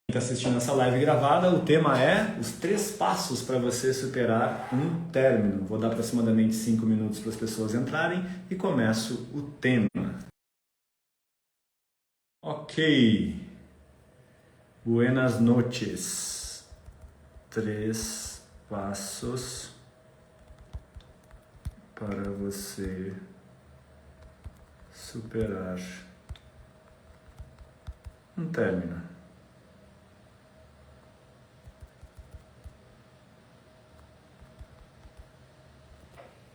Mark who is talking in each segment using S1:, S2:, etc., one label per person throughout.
S1: Está assistindo essa live gravada, o tema é os 3 passos para você superar um término. Vou dar aproximadamente 5 minutos para as pessoas entrarem e começo o tema. Ok. Buenas noches. 3 passos para você superar um término.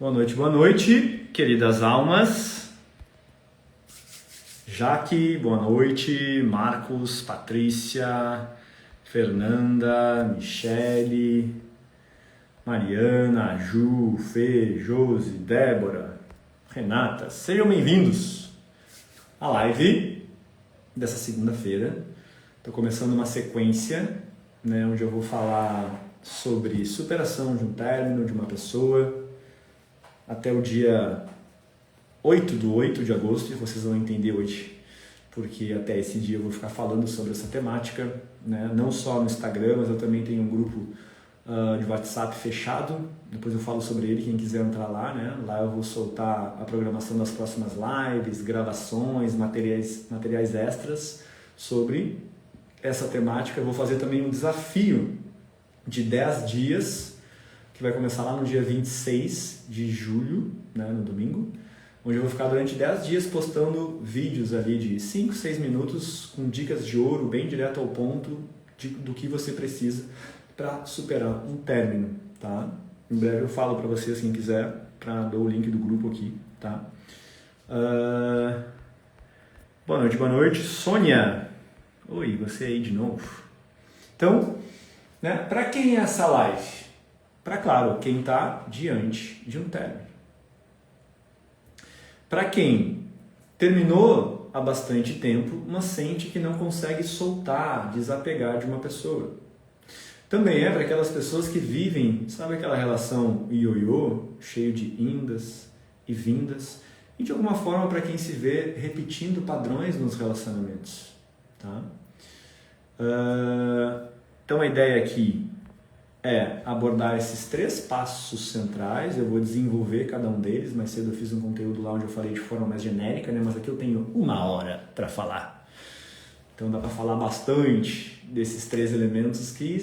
S1: Boa noite, queridas almas. Jaque, boa noite. Marcos, Patrícia, Fernanda, Michele, Mariana, Ju, Fê, Josi, Débora, Renata. Sejam bem-vindos à live dessa segunda-feira. Estou começando uma sequência, onde eu vou falar sobre superação de um término, de uma pessoa, até o dia 8 de agosto, e vocês vão entender hoje, porque até esse dia eu vou ficar falando sobre essa temática, não só no Instagram, mas eu também tenho um grupo de WhatsApp fechado, depois eu falo sobre ele, quem quiser entrar lá, lá eu vou soltar a programação das próximas lives, gravações, materiais extras sobre essa temática. Eu vou fazer também um desafio de 10 dias, que vai começar lá no dia 26 de julho, no domingo, onde eu vou ficar durante 10 dias postando vídeos ali de 5, 6 minutos com dicas de ouro, bem direto ao ponto do que você precisa para superar um término, tá? Em breve eu falo para vocês, quem quiser, para dar o link do grupo aqui, tá? Boa noite, Sônia. Oi, você aí de novo. Então, para quem é essa live? Para, claro, quem está diante de um término. Para quem terminou há bastante tempo, mas sente que não consegue soltar, desapegar de uma pessoa. Também é para aquelas pessoas que vivem, sabe aquela relação ioiô, cheio de indas e vindas, e de alguma forma para quem se vê repetindo padrões nos relacionamentos. Tá? Então a ideia aqui é abordar esses 3 passos centrais. Eu vou desenvolver cada um deles. Mais cedo eu fiz um conteúdo lá onde eu falei de forma mais genérica, mas aqui eu tenho 1 hora para falar. Então dá para falar bastante desses 3 elementos que,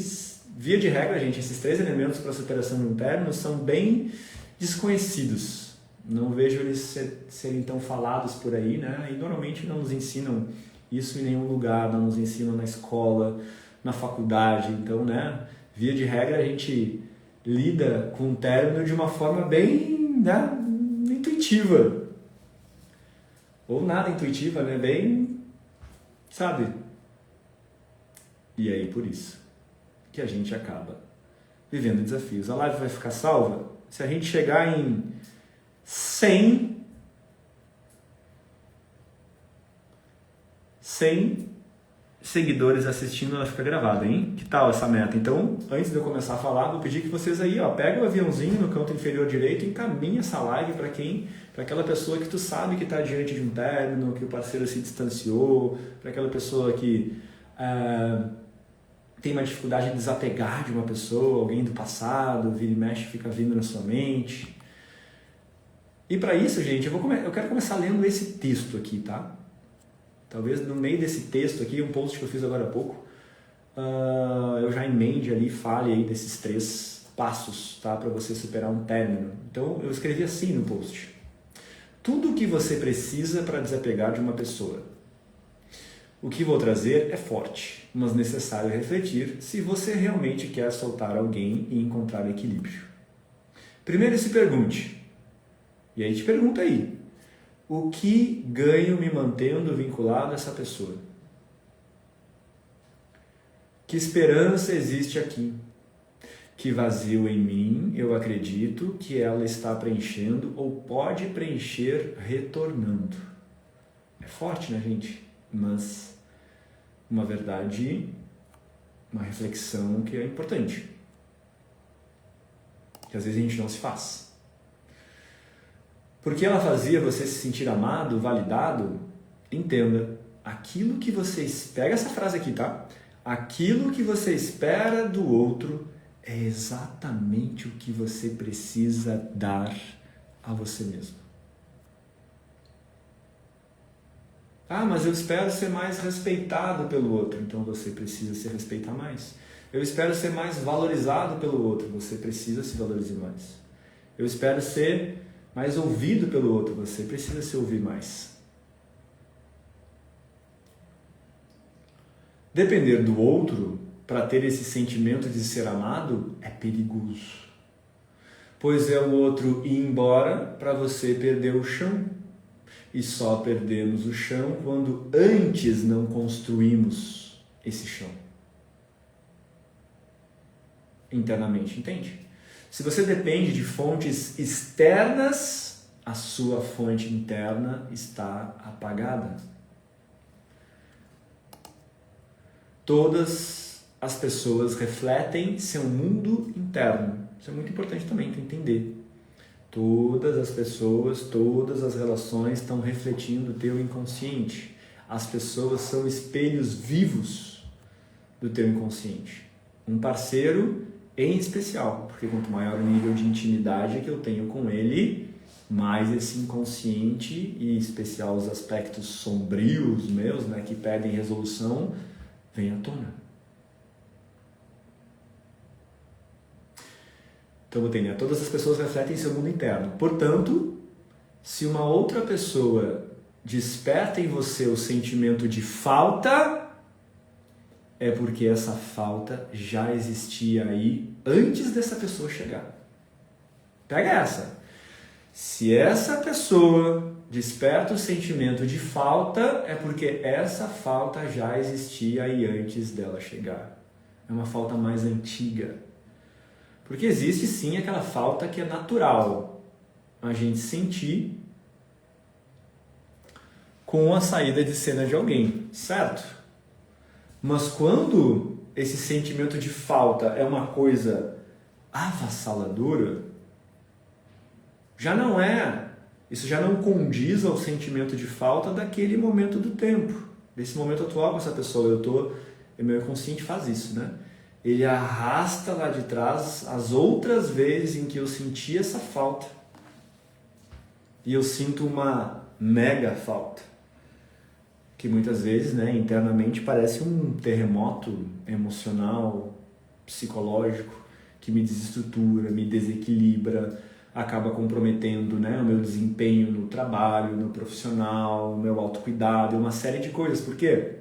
S1: via de regra, gente, esses 3 elementos para a superação de um término são bem desconhecidos. Não vejo eles serem tão falados por aí, e normalmente não nos ensinam isso em nenhum lugar, não nos ensinam na escola, na faculdade. Então, via de regra, a gente lida com o término de uma forma bem intuitiva. Ou nada intuitiva, bem, sabe? E aí, por isso que a gente acaba vivendo desafios. A live vai ficar salva se a gente chegar em 100 seguidores assistindo, ela fica gravada, hein? Que tal essa meta? Então, antes de eu começar a falar, vou pedir que vocês aí, pega o aviãozinho no canto inferior direito e encaminha essa live para aquela pessoa que tu sabe que está diante de um término, que o parceiro se distanciou, para aquela pessoa que tem uma dificuldade de desapegar de uma pessoa, alguém do passado, vira e mexe, fica vindo na sua mente. E para isso, gente, eu quero começar lendo esse texto aqui, tá? Talvez no meio desse texto aqui, um post que eu fiz agora há pouco, eu já emende ali, fale aí desses 3 passos, tá? Para você superar um término. Então, eu escrevi assim no post: tudo o que você precisa para desapegar de uma pessoa. O que vou trazer é forte, mas necessário refletir se você realmente quer soltar alguém e encontrar equilíbrio. Primeiro se pergunte, e aí te pergunta aí: o que ganho me mantendo vinculado a essa pessoa? Que esperança existe aqui? Que vazio em mim eu acredito que ela está preenchendo ou pode preencher retornando? É forte, gente? Mas uma verdade, uma reflexão que é importante, que às vezes a gente não se faz. Porque ela fazia você se sentir amado, validado? Entenda, aquilo que você... Pega essa frase aqui, tá? aquilo que você espera do outro é exatamente o que você precisa dar a você mesmo. Ah, mas eu espero ser mais respeitado pelo outro, então você precisa se respeitar mais. Eu espero ser mais valorizado pelo outro, você precisa se valorizar mais. Eu espero ser mais ouvido pelo outro, você precisa se ouvir mais. Depender do outro para ter esse sentimento de ser amado é perigoso. Pois é o outro ir embora para você perder o chão. E só perdemos o chão quando antes não construímos esse chão. Internamente, entende? Se você depende de fontes externas, a sua fonte interna está apagada. Todas as pessoas refletem seu mundo interno. Isso é muito importante também para entender. Todas as pessoas, todas as relações estão refletindo o teu inconsciente. As pessoas são espelhos vivos do teu inconsciente. Um parceiro em especial, porque quanto maior o nível de intimidade que eu tenho com ele, mais esse inconsciente, e em especial os aspectos sombrios meus, né, que pedem resolução, vem à tona. Então, eu tenho, todas as pessoas refletem seu mundo interno. Portanto, se uma outra pessoa desperta em você o sentimento de falta, é porque essa falta já existia aí antes dessa pessoa chegar. Pega essa. Se essa pessoa desperta o sentimento de falta, é porque essa falta já existia aí antes dela chegar. É uma falta mais antiga. Porque existe sim aquela falta que é natural a gente sentir com a saída de cena de alguém, certo? Mas quando esse sentimento de falta é uma coisa avassaladora, isso já não condiz ao sentimento de falta daquele momento do tempo, desse momento atual com essa pessoa. O meu inconsciente faz isso, né? Ele arrasta lá de trás as outras vezes em que eu senti essa falta. E eu sinto uma mega falta. Que muitas vezes, né, internamente parece um terremoto emocional, psicológico, que me desestrutura, me desequilibra, acaba comprometendo, né, o meu desempenho no trabalho, no profissional, o meu autocuidado, uma série de coisas. Por quê?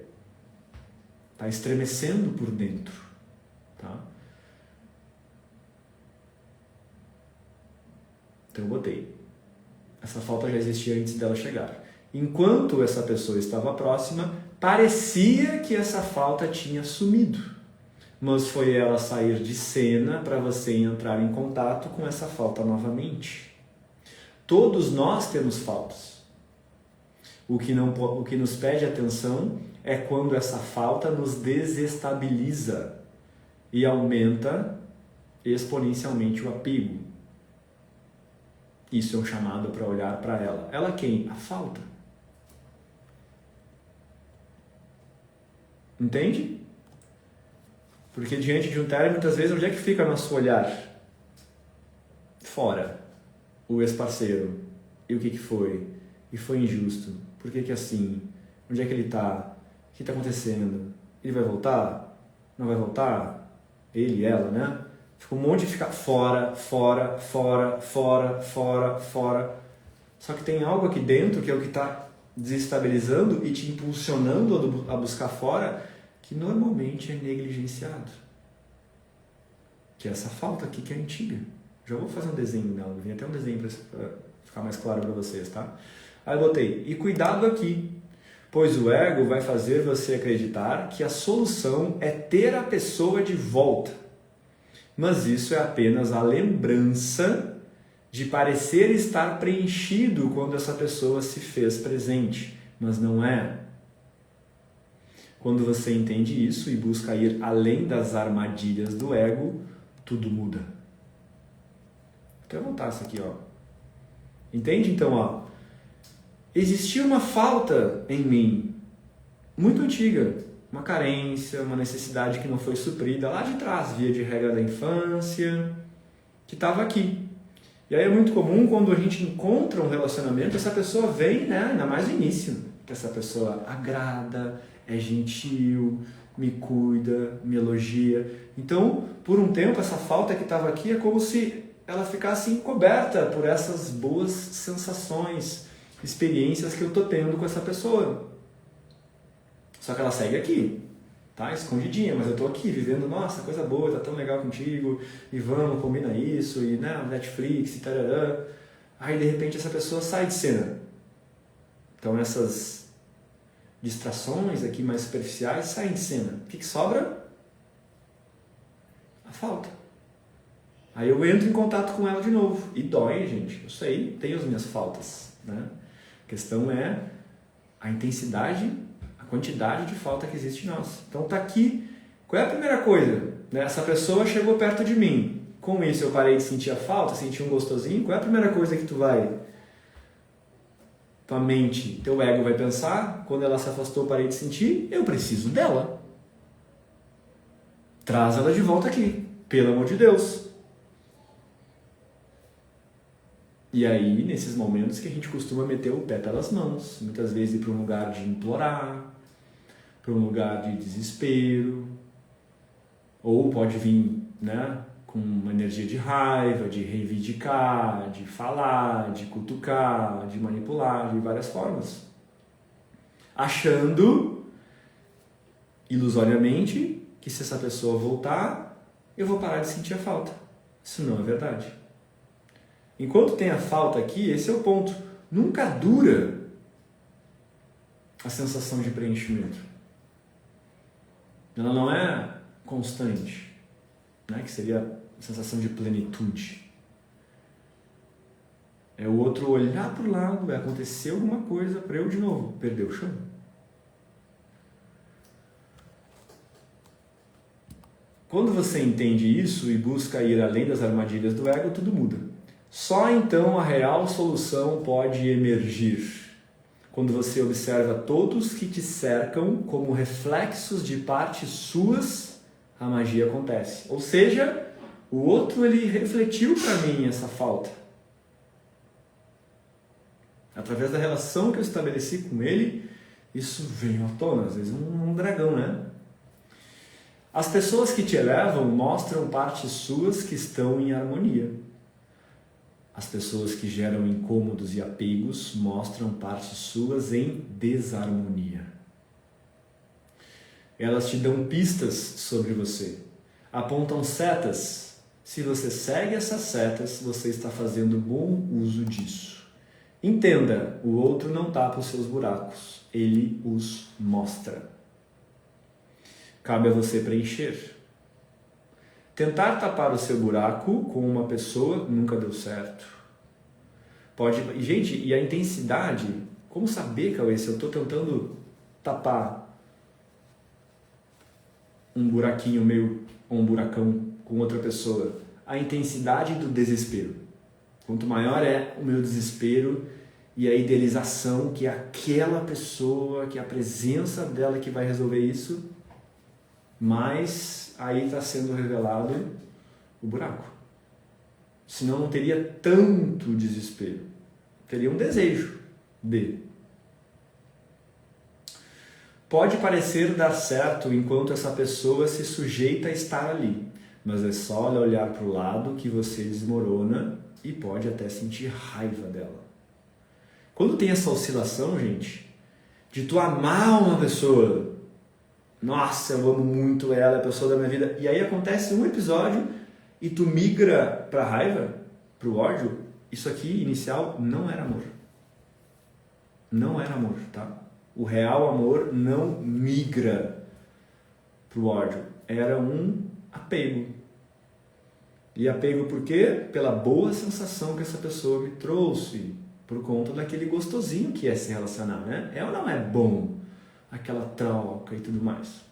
S1: Está estremecendo por dentro. Tá? Então eu botei. Essa falta já existia antes dela chegar. Enquanto essa pessoa estava próxima, parecia que essa falta tinha sumido. Mas foi ela sair de cena para você entrar em contato com essa falta novamente. Todos nós temos faltas. O que nos pede atenção é quando essa falta nos desestabiliza e aumenta exponencialmente o apego. Isso é um chamado para olhar para ela. Ela quem? A falta. Entende? Porque diante de um término, muitas vezes, onde é que fica nosso olhar? Fora. O ex-parceiro. E o que foi? E foi injusto. Por que assim? Onde é que ele está? O que está acontecendo? Ele vai voltar? Não vai voltar? Ele e ela, né? Fica um monte de ficar fora. Só que tem algo aqui dentro que é o que está desestabilizando e te impulsionando a buscar fora, que normalmente é negligenciado. Que é essa falta aqui que é antiga. Já vou fazer um desenho dela, vem até um desenho para ficar mais claro para vocês, tá? Aí eu botei, e cuidado aqui, pois o ego vai fazer você acreditar que a solução é ter a pessoa de volta. Mas isso é apenas a lembrança de parecer estar preenchido quando essa pessoa se fez presente, mas não é. Quando você entende isso e busca ir além das armadilhas do ego, tudo muda. Quero voltar isso aqui, ó. Entende? Então, ó, existia uma falta em mim, muito antiga, uma carência, uma necessidade que não foi suprida lá de trás, via de regra da infância, que estava aqui. E aí é muito comum quando a gente encontra um relacionamento, essa pessoa vem, né, ainda mais no início, que essa pessoa agrada, é gentil, me cuida, me elogia. Então, por um tempo, essa falta que estava aqui é como se ela ficasse encoberta por essas boas sensações, experiências que eu estou tendo com essa pessoa. Só que ela segue aqui, tá? Escondidinha, mas eu estou aqui vivendo, nossa, coisa boa, tá tão legal contigo, e vamos, combina isso, e né, Netflix, e tarará. Aí, de repente, essa pessoa sai de cena. Então, essas distrações aqui mais superficiais saem de cena. O que sobra? A falta. Aí eu entro em contato com ela de novo. E dói, gente. Eu sei, tenho as minhas faltas, né? A questão é a intensidade, a quantidade de falta que existe em nós. Então tá aqui. Qual é a primeira coisa? Né? Essa pessoa chegou perto de mim. Com isso eu parei de sentir a falta, senti um gostosinho. Qual é a primeira coisa que tua mente, teu ego vai pensar? Quando ela se afastou, eu parei de sentir. Eu preciso dela. Traz ela de volta aqui. Pelo amor de Deus. E aí, nesses momentos que a gente costuma meter o pé pelas mãos, muitas vezes ir para um lugar de implorar, para um lugar de desespero, ou pode vir, né, com uma energia de raiva, de reivindicar, de falar, de cutucar, de manipular, de várias formas. Achando, ilusoriamente, que se essa pessoa voltar, eu vou parar de sentir a falta. Isso não é verdade. Enquanto tem a falta aqui, esse é o ponto. Nunca dura a sensação de preenchimento. Ela não é constante, né? Que seria a sensação de plenitude. É o outro olhar para o lado, vai acontecer alguma coisa para eu de novo perder o chão. Quando você entende isso e busca ir além das armadilhas do ego, tudo muda. Só então a real solução pode emergir. Quando você observa todos que te cercam como reflexos de partes suas, a magia acontece. Ou seja, o outro ele refletiu para mim essa falta. Através da relação que eu estabeleci com ele, isso veio à tona, às vezes um dragão, né? As pessoas que te elevam mostram partes suas que estão em harmonia. As pessoas que geram incômodos e apegos mostram partes suas em desarmonia. Elas te dão pistas sobre você, apontam setas. Se você segue essas setas, você está fazendo bom uso disso. Entenda, o outro não tapa os seus buracos, ele os mostra. Cabe a você preencher. Tentar tapar o seu buraco com uma pessoa nunca deu certo. Gente, e a intensidade, como saber, Cauê, se eu estou tentando tapar um buraquinho meu ou um buracão com outra pessoa? A intensidade do desespero. Quanto maior é o meu desespero e a idealização que é aquela pessoa, que é a presença dela que vai resolver isso, mais aí está sendo revelado o buraco. Senão não teria tanto desespero. Teria um desejo de. Pode parecer dar certo enquanto essa pessoa se sujeita a estar ali, mas é só olhar para o lado que você desmorona e pode até sentir raiva dela. Quando tem essa oscilação, gente, de tu amar uma pessoa, nossa, eu amo muito ela, é a pessoa da minha vida, e aí acontece um episódio e tu migra para a raiva, para o ódio, isso aqui, inicial, não era amor. Não era amor, tá? O real amor não migra para o ódio. Era um apego. E apego por quê? Pela boa sensação que essa pessoa me trouxe, por conta daquele gostosinho que é se relacionar, né? É ou não é bom aquela troca e tudo mais?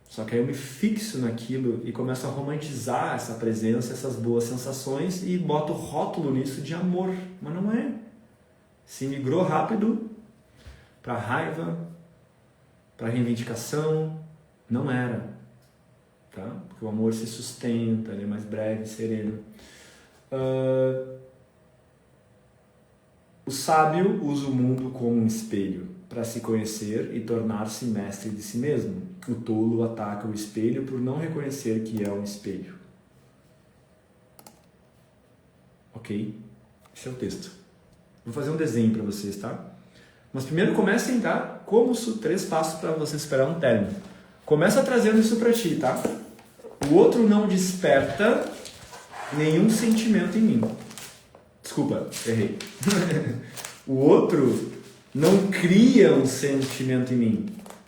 S1: Só que aí eu me fixo naquilo e começo a romantizar essa presença, essas boas sensações e boto rótulo nisso de amor, mas não é. Se migrou rápido para raiva, para reivindicação, não era. Tá? Porque o amor se sustenta, ele é mais breve, sereno. O sábio usa o mundo como um espelho para se conhecer e tornar-se mestre de si mesmo. O tolo ataca o espelho por não reconhecer que é um espelho. Ok? Esse é o texto. Vou fazer um desenho para vocês, tá? Mas primeiro comecem, tá? Como 3 passos para você esperar um término. Começa trazendo isso para ti, tá? O outro não desperta nenhum sentimento em mim. Desculpa, errei. O outro não cria um sentimento em mim.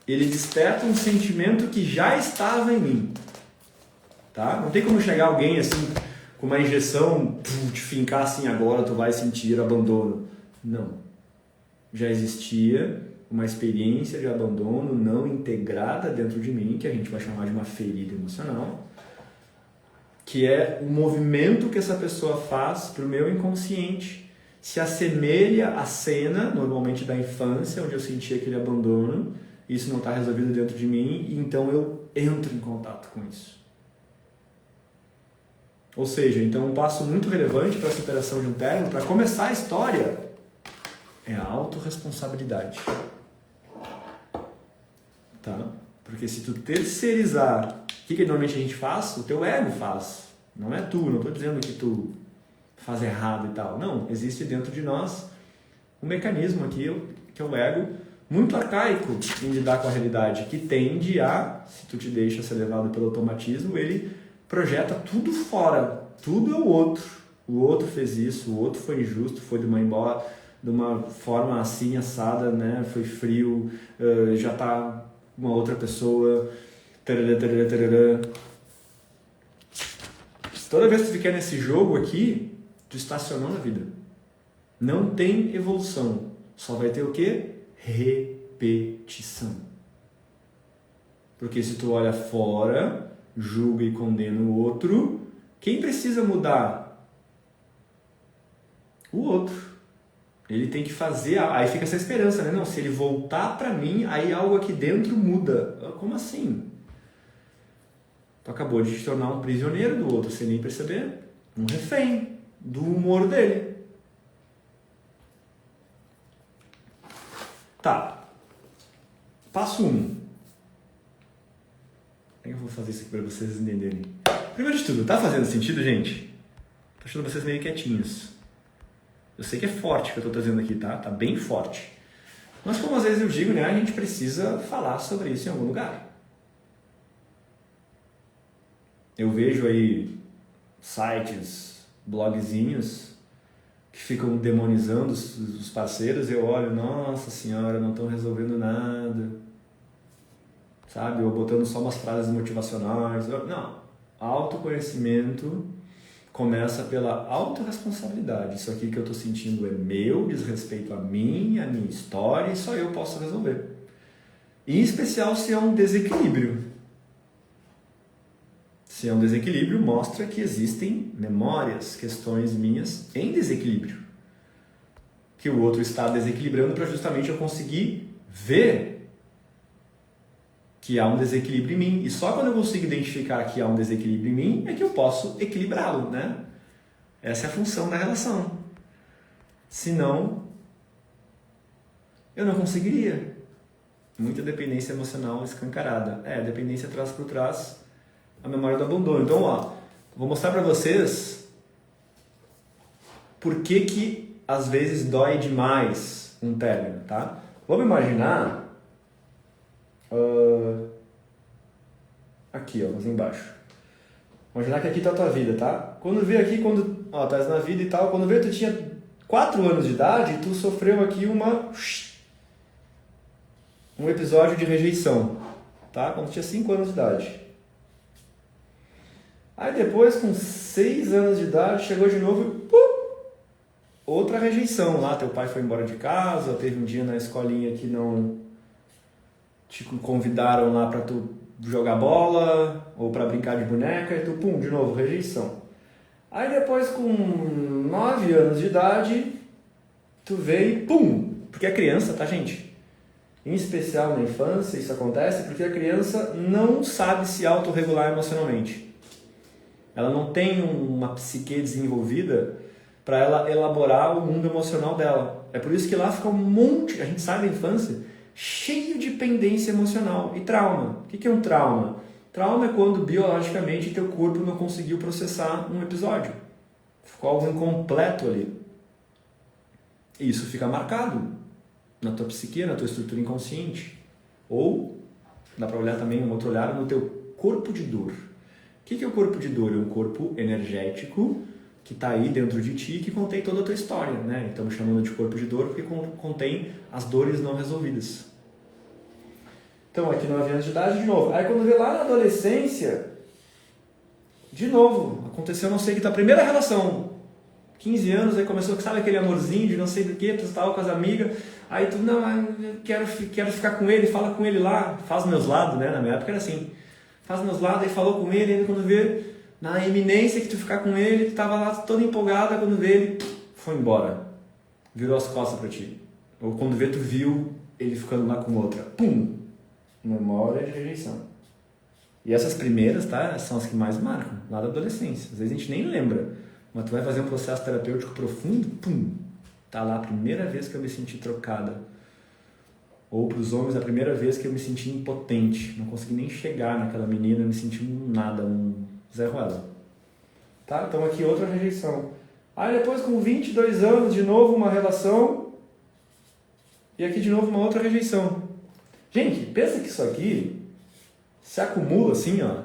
S1: Ele desperta um sentimento que já estava em mim. Tá? Não tem como chegar alguém assim, com uma injeção, te fincar assim, agora tu vai sentir abandono. Não. Já existia uma experiência de abandono não integrada dentro de mim, que a gente vai chamar de uma ferida emocional, que é o movimento que essa pessoa faz para o meu inconsciente, se assemelha à cena, normalmente da infância, onde eu senti aquele abandono, isso não está resolvido dentro de mim, e então eu entro em contato com isso. Ou seja, então um passo muito relevante para a superação de um término, para começar a história, é a autorresponsabilidade. Tá? Porque se tu terceirizar, o que normalmente a gente faz? O teu ego faz. Não é tu, não estou dizendo que tu faz errado e tal. Não, existe dentro de nós um mecanismo aqui, que é o ego, muito arcaico em lidar com a realidade, que tende a, se tu te deixa ser levado pelo automatismo, ele projeta tudo fora, tudo é o outro. O outro fez isso, o outro foi injusto, foi de uma forma assim, assada, né? Foi frio, já tá uma outra pessoa, tarará, tarará, tarará. Toda vez que tu ficar nesse jogo aqui, tu estacionou na vida. Não tem evolução, só vai ter o quê? Repetição. Porque se tu olha fora, julga e condena o outro, quem precisa mudar? O outro. Ele tem que fazer, aí fica essa esperança, né? Não, se ele voltar pra mim, aí algo aqui dentro muda. Como assim? Tu acabou de te tornar um prisioneiro do outro, sem nem perceber. Um refém do humor dele. Tá. Passo 1. Como é que eu vou fazer isso aqui pra vocês entenderem? Primeiro de tudo, tá fazendo sentido, gente? Tô achando vocês meio quietinhos. Eu sei que é forte o que eu tô trazendo aqui, tá? Tá bem forte. Mas como às vezes eu digo, né? A gente precisa falar sobre isso em algum lugar. Eu vejo aí sites, blogzinhos que ficam demonizando os parceiros. Eu olho, nossa senhora, não estão resolvendo nada. Sabe? Ou botando só umas frases motivacionais. Não. Autoconhecimento começa pela autorresponsabilidade. Isso aqui que eu estou sentindo é meu, diz respeito a mim, a minha história, e só eu posso resolver. Em especial se é um desequilíbrio. Se é um desequilíbrio, mostra que existem memórias, questões minhas em desequilíbrio. Que o outro está desequilibrando para justamente eu conseguir ver que há um desequilíbrio em mim. E só quando eu consigo identificar que há um desequilíbrio em mim é que eu posso equilibrá-lo, né? Essa é a função da relação. Senão, eu não conseguiria. Muita dependência emocional escancarada. A dependência traz por trás a memória do abandono. Então, vou mostrar para vocês por que às vezes dói demais um término, tá? Vamos imaginar aqui, mais embaixo. Imaginar que aqui tá a tua vida, tá? Quando veio aqui, tá na vida e tal, quando veio tu tinha 4 anos de idade e tu sofreu aqui um episódio de rejeição, tá? Quando tu tinha 5 anos de idade. Aí depois, com 6 anos de idade, chegou de novo e outra rejeição. Lá teu pai foi embora de casa, teve um dia na escolinha que não te convidaram lá para tu jogar bola ou para brincar de boneca e tu, de novo, rejeição. Aí depois, com 9 anos de idade, tu veio e porque é criança, tá, gente? Em especial na infância, isso acontece porque a criança não sabe se autorregular emocionalmente. Ela não tem uma psique desenvolvida para ela elaborar o mundo emocional dela. É por isso que lá fica um monte, a gente sabe da infância, cheio de pendência emocional e trauma. O que é um trauma? Trauma é quando biologicamente teu corpo não conseguiu processar um episódio. Ficou algo incompleto ali. E isso fica marcado na tua psique, na tua estrutura inconsciente. Ou, dá para olhar também um outro olhar, no teu corpo de dor. O que é o corpo de dor? É um corpo energético que está aí dentro de ti, que contém toda a tua história, né? Estamos chamando de corpo de dor porque contém as dores não resolvidas. Então, aqui 9 anos de idade, de novo. Aí, quando vê lá na adolescência, de novo, aconteceu não sei o que, da primeira relação, 15 anos, aí começou, sabe aquele amorzinho de não sei do que, tu estava com as amigas, aí tu, não, eu quero ficar com ele, fala com ele lá, faz meus lados, né? Na minha época era assim, faz meus lados, aí falou com ele, aí quando vê, na iminência que tu ficar com ele, tu estava lá toda empolgada, quando vê ele, foi embora, virou as costas pra ti. Ou quando vê, tu viu ele ficando lá com outra, pum, memória de rejeição. E essas primeiras, tá, são as que mais marcam, lá da adolescência. Às vezes a gente nem lembra, mas tu vai fazer um processo terapêutico profundo, pum, tá lá a primeira vez que eu me senti trocada. Ou para os homens, a primeira vez que eu me senti impotente, não consegui nem chegar naquela menina, me senti um nada, um Zé Ruela. Tá? Então aqui outra rejeição. Aí depois com 22 anos, de novo uma relação, e aqui de novo uma outra rejeição. Gente, pensa que isso aqui se acumula assim, ó,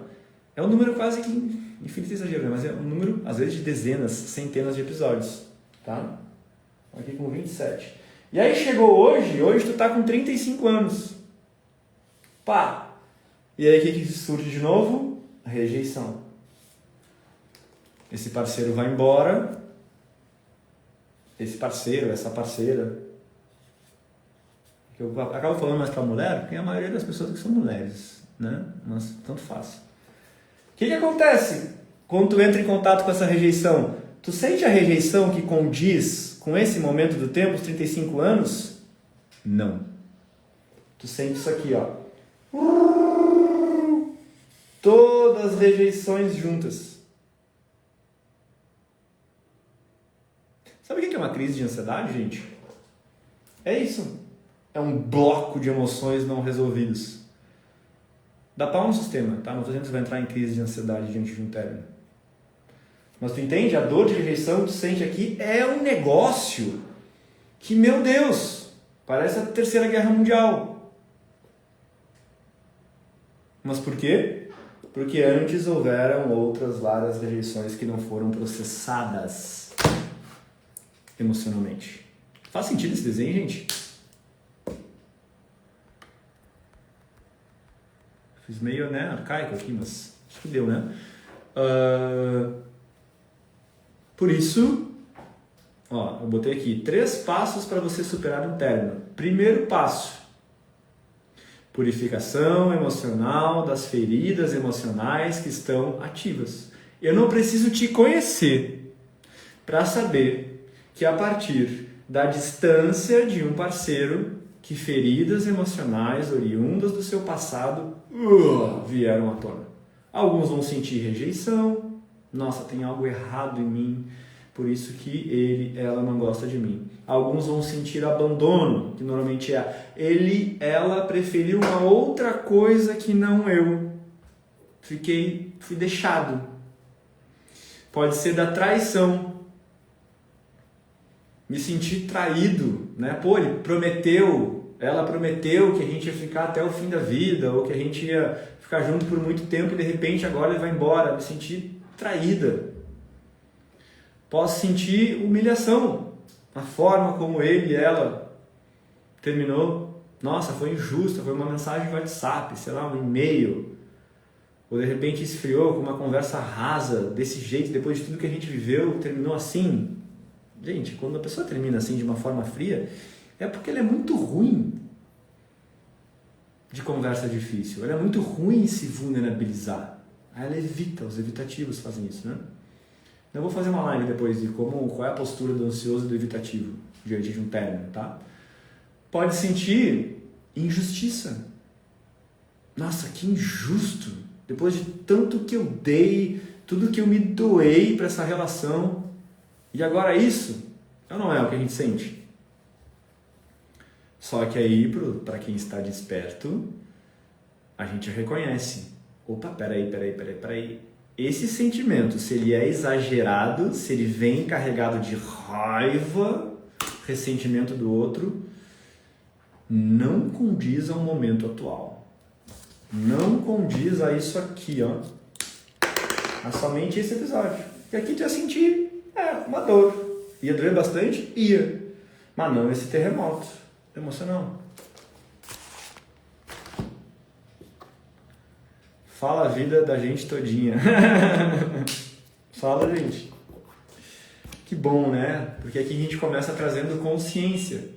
S1: é um número quase que, infinito exagero, né? Mas é um número, às vezes, de dezenas, centenas de episódios, tá? Aqui com 27. E aí chegou hoje tu tá com 35 anos. Pá! E aí o que surge de novo? A rejeição. Esse parceiro vai embora, esse parceiro, essa parceira. Eu acabo falando mais pra mulher, porque a maioria das pessoas que são mulheres, né? Mas tanto faz. O que acontece quando tu entra em contato com essa rejeição? Tu sente a rejeição que condiz com esse momento do tempo, os 35 anos? Não. Tu sente isso aqui, ó. Todas as rejeições juntas. Sabe o que é uma crise de ansiedade, gente? É isso. É um bloco de emoções não resolvidas. Dá pau no sistema, tá? Não estou dizendo que você vai entrar em crise de ansiedade diante de um término. Mas tu entende? A dor de rejeição que tu sente aqui é um negócio que, meu Deus, parece a Terceira Guerra Mundial. Mas por quê? Porque antes houveram outras várias rejeições que não foram processadas emocionalmente. Faz sentido esse desenho, gente? Fiz meio, né, arcaico aqui, mas acho que deu, né? Por isso, ó, eu botei aqui 3 passos para você superar um término. Primeiro passo: purificação emocional das feridas emocionais que estão ativas. Eu não preciso te conhecer para saber que a partir da distância de um parceiro, que feridas emocionais oriundas do seu passado vieram à tona. Alguns vão sentir rejeição, nossa, tem algo errado em mim, por isso que ela não gosta de mim. Alguns vão sentir abandono, que normalmente é ela preferiu uma outra coisa que não eu. Fui deixado. Pode ser da traição. Me senti traído, né? Pô, ela prometeu que a gente ia ficar até o fim da vida, ou que a gente ia ficar junto por muito tempo e de repente agora ele vai embora. Me senti traída. Posso sentir humilhação, a forma como ele e ela terminou. Nossa, foi injusta, foi uma mensagem de WhatsApp, sei lá, um e-mail. Ou de repente esfriou com uma conversa rasa, desse jeito, depois de tudo que a gente viveu, terminou assim. Gente, quando a pessoa termina assim de uma forma fria, é porque ela é muito ruim de conversa difícil. Ela é muito ruim em se vulnerabilizar. Aí ela evita, os evitativos fazem isso, né? Eu vou fazer uma live depois de qual é a postura do ansioso e do evitativo diante de um término, tá? Pode sentir injustiça. Nossa, que injusto. Depois de tanto que eu dei, tudo que eu me doei para essa relação, e agora isso? Não é o que a gente sente? Só que aí, para quem está desperto, a gente reconhece. Opa, peraí. Esse sentimento, se ele é exagerado, se ele vem carregado de raiva, ressentimento do outro, não condiz ao momento atual. Não condiz a isso aqui, ó. A somente esse episódio. E aqui tu ia sentir, uma dor. Ia doer bastante? Ia. Mas não esse terremoto emocional. Fala a vida da gente todinha. Fala, gente. Que bom, né? Porque aqui a gente começa trazendo consciência.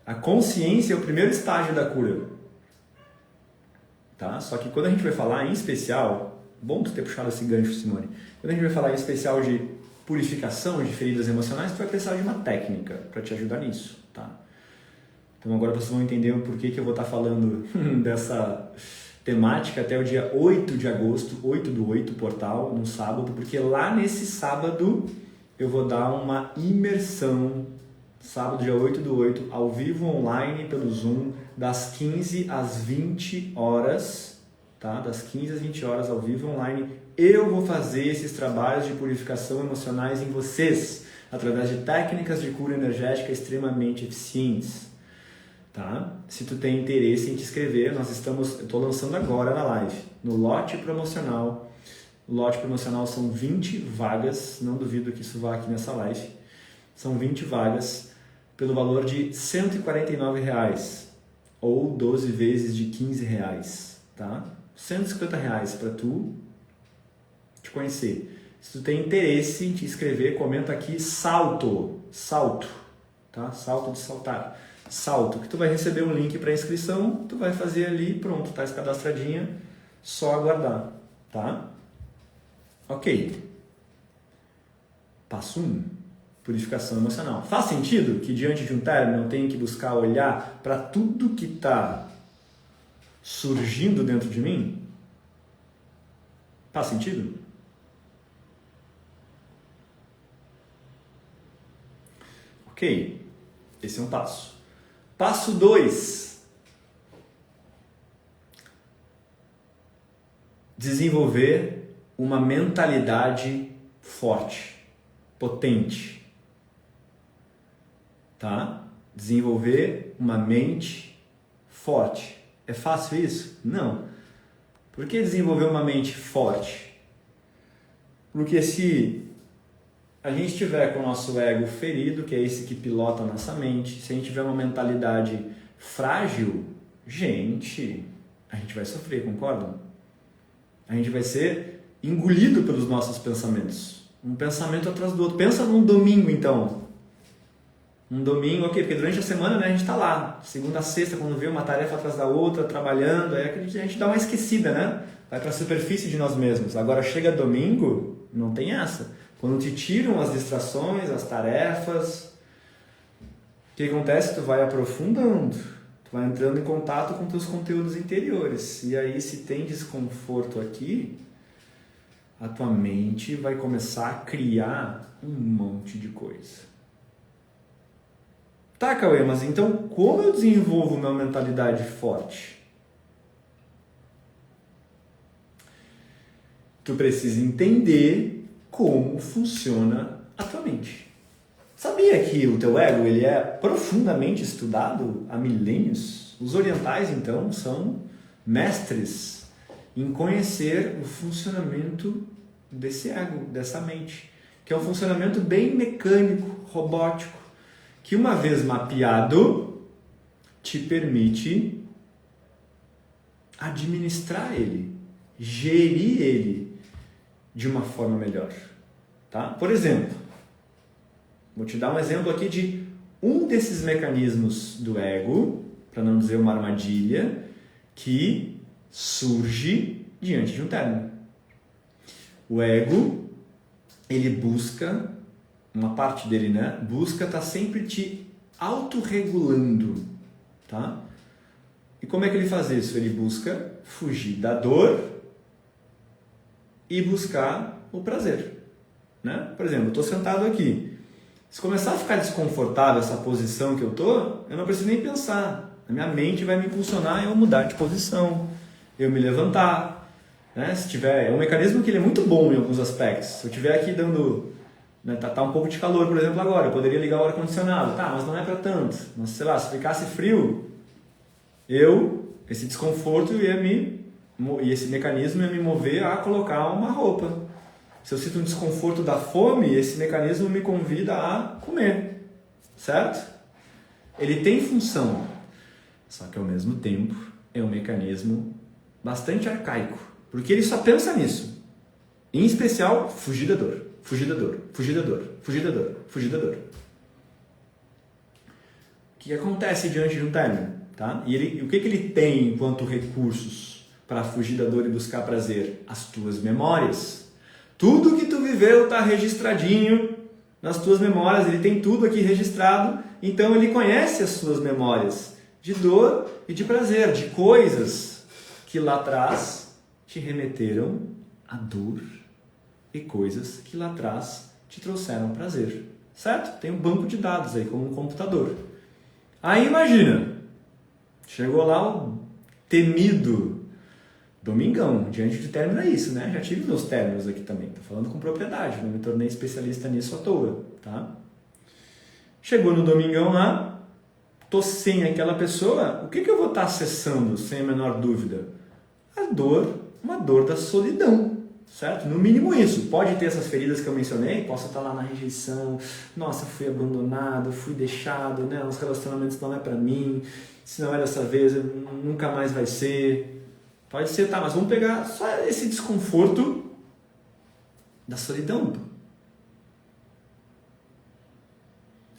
S1: A consciência é o primeiro estágio da cura. Tá? Só que quando a gente vai falar em especial, bom tu ter puxado esse gancho, Simone. Quando a gente vai falar em especial de purificação de feridas emocionais, tu vai precisar de uma técnica para te ajudar nisso, tá? Então agora vocês vão entender o porquê que eu vou estar falando dessa temática até o dia 8 de agosto, 8/8, portal, no sábado, porque lá nesse sábado eu vou dar uma imersão, sábado, dia 8/8, ao vivo, online, pelo Zoom, das 15 às 20 horas, tá? Das 15 às 20 horas, ao vivo, online, eu vou fazer esses trabalhos de purificação emocionais em vocês, através de técnicas de cura energética extremamente eficientes. Tá? Se tu tem interesse em te inscrever, eu estou lançando agora na live, no lote promocional. O lote promocional são 20 vagas, não duvido que isso vá aqui nessa live. São 20 vagas pelo valor de R$ 149, ou 12 vezes de R$ 15, tá? R$ 150 para tu te conhecer. Se tu tem interesse em te inscrever, comenta aqui salto, tá? Salto de saltar. Salto, que tu vai receber um link para inscrição, tu vai fazer ali, pronto, tá cadastradinha, só aguardar, tá? Ok. Passo 1, purificação emocional. Faz sentido que diante de um término eu tenho que buscar olhar para tudo que está surgindo dentro de mim? Faz sentido? Ok, esse é um passo. Passo 2. Desenvolver uma mentalidade forte, potente. Tá? Desenvolver uma mente forte. É fácil isso? Não. Por que desenvolver uma mente forte? Porque se a gente tiver com o nosso ego ferido, que é esse que pilota a nossa mente, se a gente tiver uma mentalidade frágil, a gente vai sofrer, concordam? A gente vai ser engolido pelos nossos pensamentos. Um pensamento atrás do outro. Pensa num domingo, então. Um domingo, ok, porque durante a semana, né, a gente está lá, segunda a sexta, quando vê uma tarefa atrás da outra, trabalhando, aí a gente dá uma esquecida, né? Vai para a superfície de nós mesmos. Agora chega domingo, não tem essa. Quando te tiram as distrações, as tarefas, o que acontece? Tu vai aprofundando, tu vai entrando em contato com teus conteúdos interiores. E aí, se tem desconforto aqui, a tua mente vai começar a criar um monte de coisa. Tá, Cauê, mas então como eu desenvolvo uma mentalidade forte? Tu precisa entender como funciona a tua mente. Sabia que o teu ego ele é profundamente estudado há milênios? Os orientais, então, são mestres em conhecer o funcionamento desse ego, dessa mente, que é um funcionamento bem mecânico, robótico, que uma vez mapeado, te permite administrar ele, gerir ele de uma forma melhor. Tá? Por exemplo, vou te dar um exemplo aqui de um desses mecanismos do ego, para não dizer uma armadilha, que surge diante de um término. O ego, ele busca, uma parte dele, né? Busca estar sempre te autorregulando, tá? E como é que ele faz isso? Ele busca fugir da dor e buscar o prazer. Né? Por exemplo, eu estou sentado aqui. Se começar a ficar desconfortável essa posição que eu estou, eu não preciso nem pensar. A minha mente vai me impulsionar a eu mudar de posição, eu me levantar. Né? Se tiver, é um mecanismo que ele é muito bom em alguns aspectos. Se eu estiver aqui dando... Né, tá um pouco de calor, por exemplo, agora. Eu poderia ligar o ar-condicionado. Tá, mas não é para tanto. Mas sei lá, se ficasse frio, esse desconforto e esse mecanismo ia me mover a colocar uma roupa. Se eu sinto um desconforto da fome, esse mecanismo me convida a comer, certo? Ele tem função, só que ao mesmo tempo é um mecanismo bastante arcaico, porque ele só pensa nisso. Em especial, fugir da dor, fugir da dor, fugir da dor, fugir da dor, fugir da dor. O que acontece diante de um término? Tá? E o que ele tem enquanto recursos para fugir da dor e buscar prazer? As tuas memórias. Tudo que tu viveu está registradinho nas tuas memórias, ele tem tudo aqui registrado, então ele conhece as suas memórias de dor e de prazer, de coisas que lá atrás te remeteram à dor e coisas que lá atrás te trouxeram prazer, certo? Tem um banco de dados aí, como um computador. Aí imagina, chegou lá o temido domingão, diante de término é isso, né? Já tive meus términos aqui também, tô falando com propriedade, não me tornei especialista nisso à toa, tá? Chegou no domingão lá, tô sem aquela pessoa, o que eu vou estar acessando, sem a menor dúvida? Uma dor da solidão, certo? No mínimo isso, pode ter essas feridas que eu mencionei, posso estar lá na rejeição, nossa, fui abandonado, fui deixado, né? Os relacionamentos não é pra mim, se não é dessa vez, nunca mais vai ser... Pode ser, tá, mas vamos pegar só esse desconforto da solidão.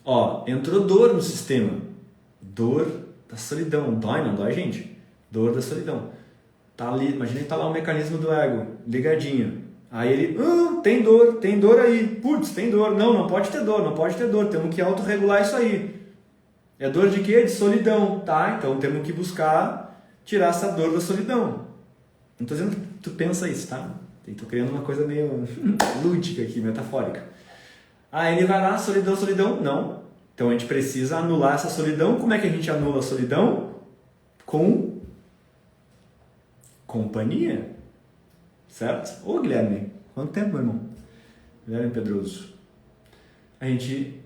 S1: Ó, entrou dor no sistema. Dor da solidão. Dói, não dói, gente? Dor da solidão. Tá ali, imagina que tá lá o mecanismo do ego, ligadinho. Aí ele, tem dor aí. Putz, tem dor. Não pode ter dor. Temos que autorregular isso aí. É dor de quê? De solidão, tá? Então temos que buscar... tirar essa dor da solidão. Não estou dizendo que tu pensa isso, tá? Estou criando uma coisa meio lúdica aqui, metafórica. Aí ele vai lá, solidão, não. Então a gente precisa anular essa solidão. Como é que a gente anula a solidão? Com companhia. Certo? Ô Guilherme, quanto tempo, meu irmão? Guilherme Pedroso. A gente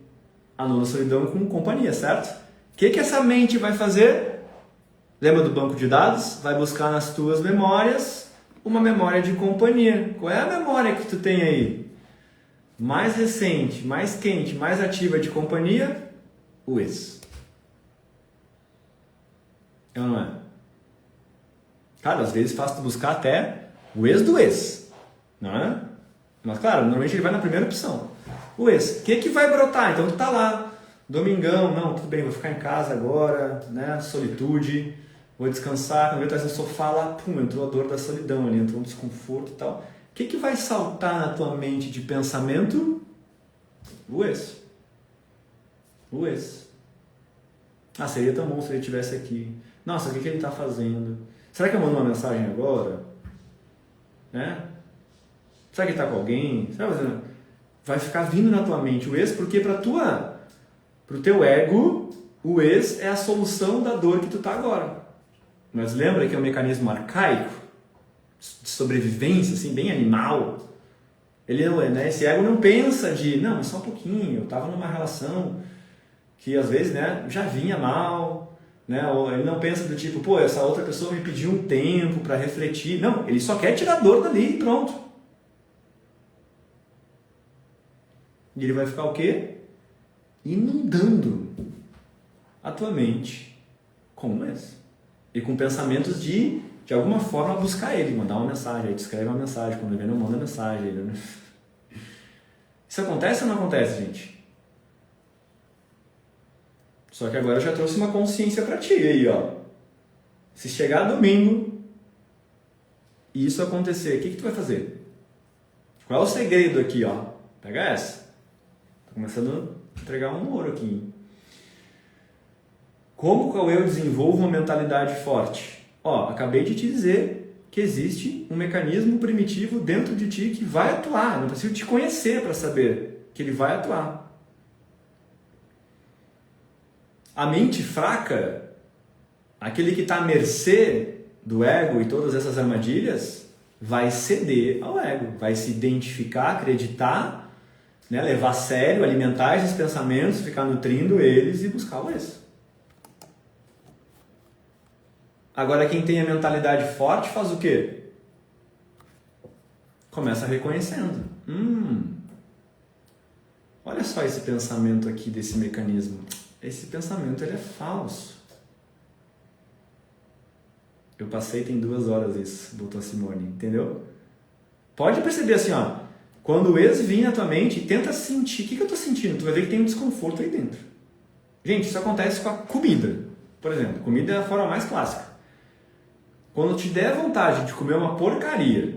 S1: anula a solidão com companhia, certo? O que essa mente vai fazer? Lembra do banco de dados? Vai buscar nas tuas memórias uma memória de companhia. Qual é a memória que tu tem aí? Mais recente, mais quente, mais ativa de companhia? O ex. É ou não é? Cara, às vezes faz tu buscar até o ex do ex. Não é? Mas claro, normalmente ele vai na primeira opção. O ex. O que vai brotar? Então tu tá lá, domingão, não, tudo bem, vou ficar em casa agora, né? Solitude. Vou descansar, quando eu estou no sofá lá, pum, entrou a dor da solidão ali, entrou um desconforto e tal. O que vai saltar na tua mente de pensamento? O ex. O ex. Ah, seria tão bom se ele estivesse aqui. Nossa, o que ele está fazendo? Será que eu mando uma mensagem agora? Né? Será que ele está com alguém? Vai ficar vindo na tua mente o ex, porque para o teu ego, o ex é a solução da dor que tu está agora. Mas lembra que é um mecanismo arcaico, de sobrevivência, assim, bem animal. Ele, né, esse ego não pensa não, mas só um pouquinho, eu estava numa relação que às vezes, né, já vinha mal, né, ou ele não pensa do tipo, pô, essa outra pessoa me pediu um tempo para refletir. Não, ele só quer tirar a dor dali e pronto. E ele vai ficar o quê? Inundando a tua mente com esse. E com pensamentos de alguma forma, buscar ele, mandar uma mensagem, aí tu escreve uma mensagem, quando ele não manda mensagem. Né? Isso acontece ou não acontece, gente? Só que agora eu já trouxe uma consciência pra ti aí, ó. Se chegar domingo e isso acontecer, o que tu vai fazer? Qual é o segredo aqui, ó? Pega essa. Tô começando a entregar um ouro aqui. Como que eu desenvolvo uma mentalidade forte? Ó, acabei de te dizer que existe um mecanismo primitivo dentro de ti que vai atuar. Não preciso te conhecer para saber que ele vai atuar. A mente fraca, aquele que está à mercê do ego e todas essas armadilhas, vai ceder ao ego, vai se identificar, acreditar, né, levar a sério, alimentar esses pensamentos, ficar nutrindo eles e buscar o êxito. Agora, quem tem a mentalidade forte faz o quê? Começa reconhecendo. Olha só esse pensamento aqui desse mecanismo. Esse pensamento ele é falso. Eu passei tem 2 horas isso, botou a Simone, entendeu? Pode perceber assim, ó, quando o ex vir na tua mente, tenta sentir, o que eu tô sentindo? Tu vai ver que tem um desconforto aí dentro. Gente, isso acontece com a comida. Por exemplo, comida é a forma mais clássica. Quando te der vontade de comer uma porcaria,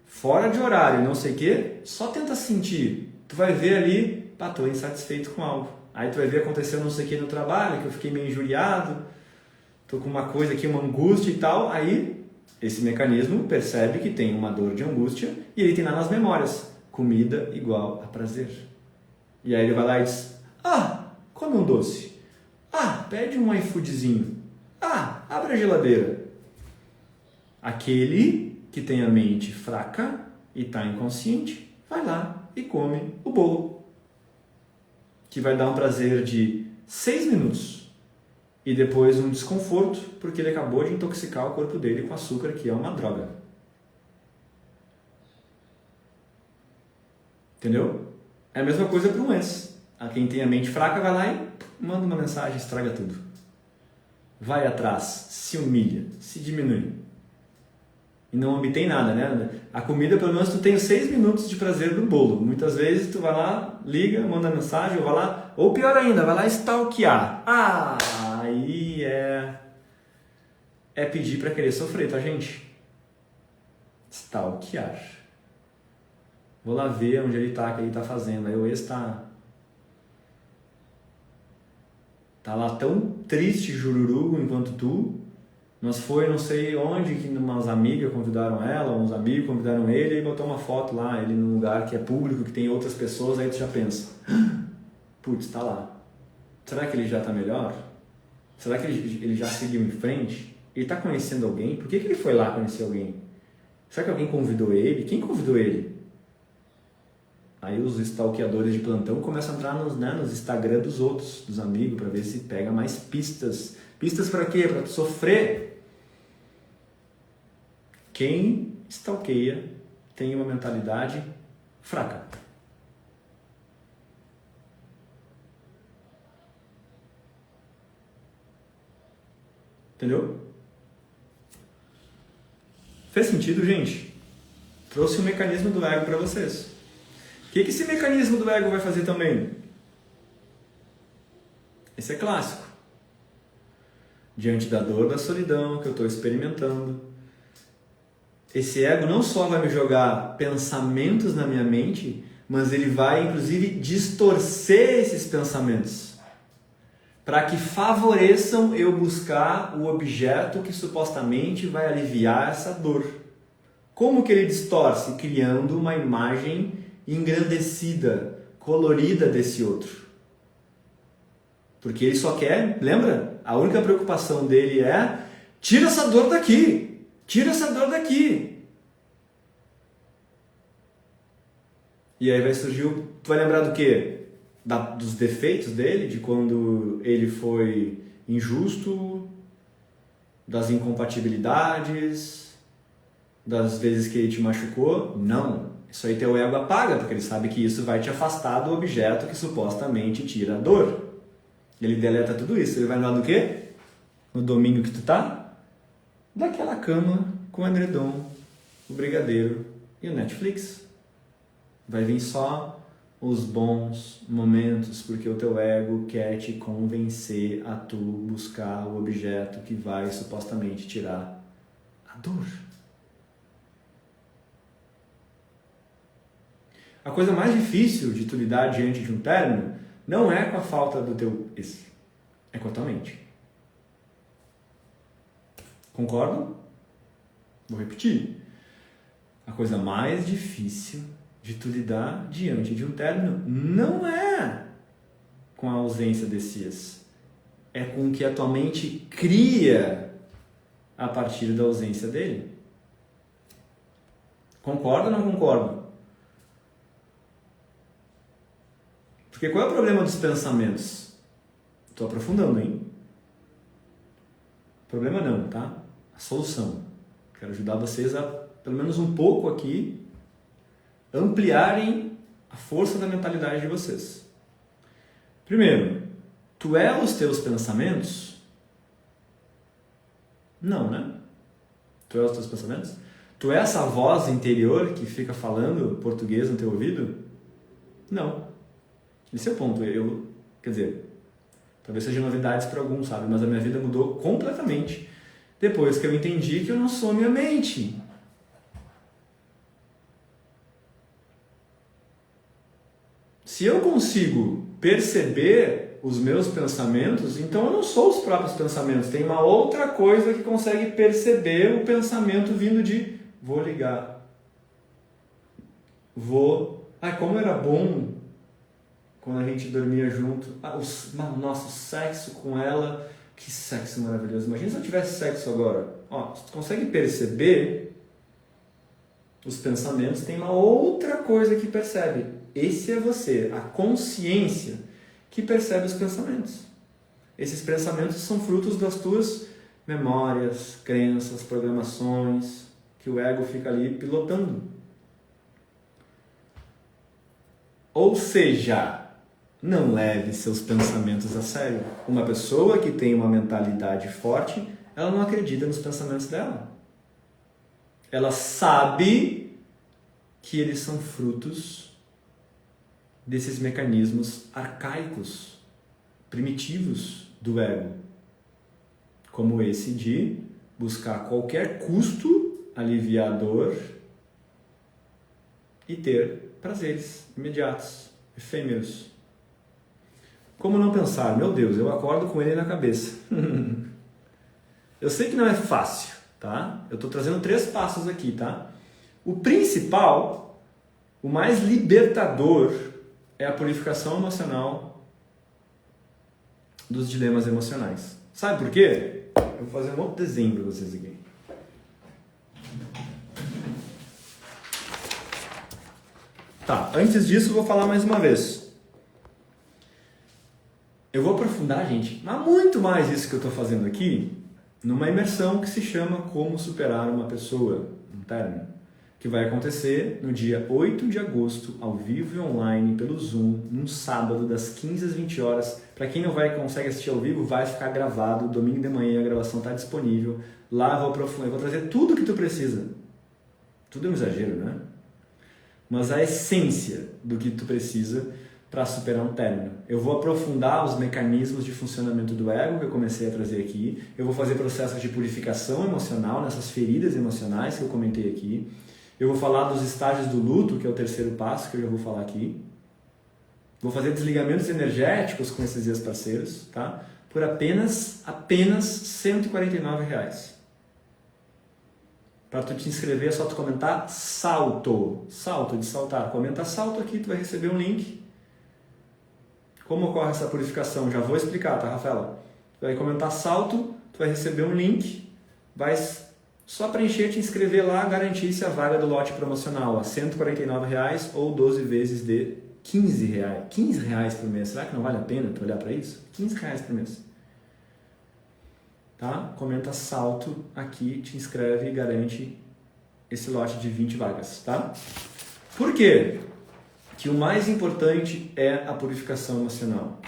S1: fora de horário, não sei o quê, só tenta sentir. Tu vai ver ali, pá, tô insatisfeito com algo. Aí tu vai ver aconteceu não sei o que no trabalho, que eu fiquei meio injuriado, tô com uma coisa aqui, uma angústia e tal. Aí esse mecanismo percebe que tem uma dor de angústia e ele tem lá nas memórias, comida igual a prazer. E aí ele vai lá e diz, come um doce. Pede um iFoodzinho. Abre a geladeira. Aquele que tem a mente fraca e está inconsciente, vai lá e come o bolo. Que vai dar um prazer de 6 minutos. E depois um desconforto, porque ele acabou de intoxicar o corpo dele com açúcar, que é uma droga. Entendeu? É a mesma coisa para um ex. A quem tem a mente fraca vai lá e manda uma mensagem, estraga tudo. Vai atrás, se humilha, se diminui. E não obtém nada, né? A comida, pelo menos, tu tem 6 minutos de prazer do bolo. Muitas vezes tu vai lá, liga, manda mensagem, ou vai lá, ou pior ainda, vai lá stalkear. Aí é pedir para querer sofrer, tá, gente? Stalkear. Vou lá ver onde ele tá, o que ele tá fazendo. Aí o ex tá lá tão triste, jururugo, enquanto tu. Mas foi não sei onde que umas amigas convidaram ela, uns amigos convidaram ele e botou uma foto lá, ele num lugar que é público, que tem outras pessoas, aí tu já pensa, putz, tá lá. Será que ele já tá melhor? Será que ele já seguiu em frente? Ele tá conhecendo alguém? Por que ele foi lá conhecer alguém? Será que alguém convidou ele? Quem convidou ele? Aí os stalkeadores de plantão começam a entrar nos Instagram dos outros, dos amigos, para ver se pega mais pistas. Pistas para quê? Para tu sofrer. Quem stalkeia tem uma mentalidade fraca. Entendeu? Fez sentido, gente? Trouxe um mecanismo do ego para vocês. O que esse mecanismo do ego vai fazer também? Esse é clássico. Diante da dor, da solidão que eu estou experimentando, esse ego não só vai me jogar pensamentos na minha mente, mas ele vai, inclusive, distorcer esses pensamentos para que favoreçam eu buscar o objeto que supostamente vai aliviar essa dor. Como que ele distorce? Criando uma imagem engrandecida, colorida desse outro. Porque ele só quer, lembra? A única preocupação dele é tira essa dor daqui. Tira essa dor daqui. E aí vai surgir, tu vai lembrar do quê? Dos defeitos dele, de quando ele foi injusto, das incompatibilidades, das vezes que ele te machucou? Não. Isso aí teu ego apaga, porque ele sabe que isso vai te afastar do objeto que supostamente tira a dor. Ele deleta tudo isso. Ele vai lembrar do quê? No domingo que tu tá? Daquela cama com o edredom, o brigadeiro e o Netflix. Vai vir só os bons momentos, porque o teu ego quer te convencer a tu buscar o objeto que vai supostamente tirar a dor. A coisa mais difícil de tu lidar diante de um término não é com a falta do teu ex, é com a tua mente. Concordam? Vou repetir. A coisa mais difícil de tu lidar diante de um término não é com a ausência desse is. É com o que a tua mente cria a partir da ausência dele. Concorda ou não concorda? Porque qual é o problema dos pensamentos? Estou aprofundando, hein? Problema não, tá? A solução. Quero ajudar vocês a, pelo menos um pouco aqui, ampliarem a força da mentalidade de vocês. Primeiro, tu é os teus pensamentos? Não, né? Tu é os teus pensamentos? Tu é essa voz interior que fica falando português no teu ouvido? Não. Esse é o ponto. Quer dizer, talvez seja novidades para alguns, sabe? Mas a minha vida mudou completamente depois que eu entendi que eu não sou minha mente. Se eu consigo perceber os meus pensamentos, então eu não sou os próprios pensamentos. Tem uma outra coisa que consegue perceber o pensamento vindo de vou ligar. Ai, como era bom quando a gente dormia junto. O nosso sexo com ela. Que sexo maravilhoso. Imagina se eu tivesse sexo agora. Ó, você consegue perceber os pensamentos, tem uma outra coisa que percebe. Esse é você, a consciência que percebe os pensamentos. Esses pensamentos são frutos das tuas memórias, crenças, programações, que o ego fica ali pilotando. Ou seja, não leve seus pensamentos a sério. Uma pessoa que tem uma mentalidade forte, ela não acredita nos pensamentos dela. Ela sabe que eles são frutos desses mecanismos arcaicos, primitivos do ego. Como esse de buscar a qualquer custo aliviar a dor e ter prazeres imediatos, efêmeros. Como não pensar? Meu Deus, eu acordo com ele na cabeça. Eu sei que não é fácil, tá? Eu estou trazendo 3 passos aqui, tá? O principal, o mais libertador, é a purificação emocional dos dilemas emocionais. Sabe por quê? Eu vou fazer um outro desenho para vocês aqui. Tá, antes disso eu vou falar mais uma vez. Eu vou aprofundar, gente, mas muito mais isso que eu estou fazendo aqui, numa imersão que se chama Como Superar uma Pessoa, um término, que vai acontecer no dia 8 de agosto, ao vivo e online, pelo Zoom, num sábado, das 15 às 20 horas. Para quem não consegue assistir ao vivo, vai ficar gravado, domingo de manhã a gravação está disponível. Lá eu vou trazer tudo que tu precisa. Tudo é um exagero, né? Mas a essência do que tu precisa para superar um término. Eu vou aprofundar os mecanismos de funcionamento do ego que eu comecei a trazer aqui. Eu vou fazer processos de purificação emocional nessas feridas emocionais que eu comentei aqui. Eu vou falar dos estágios do luto, que é o 3º passo que eu já vou falar aqui. Vou fazer desligamentos energéticos com esses ex-parceiros, tá? Por apenas R$149. Para tu te inscrever é só tu comentar salto. Salto, de saltar. Comenta salto aqui, tu vai receber um link. Como ocorre essa purificação? Já vou explicar, tá, Rafaela? Tu vai comentar salto, tu vai receber um link, vai só preencher, te inscrever lá, garantir-se a vaga do lote promocional a R$149 ou 12 vezes de R$15. R$15 por mês. Será que não vale a pena tu olhar para isso? R$15 por mês. Tá? Comenta salto aqui, te inscreve e garante esse lote de 20 vagas, tá? Por quê? Que o mais importante é a purificação emocional.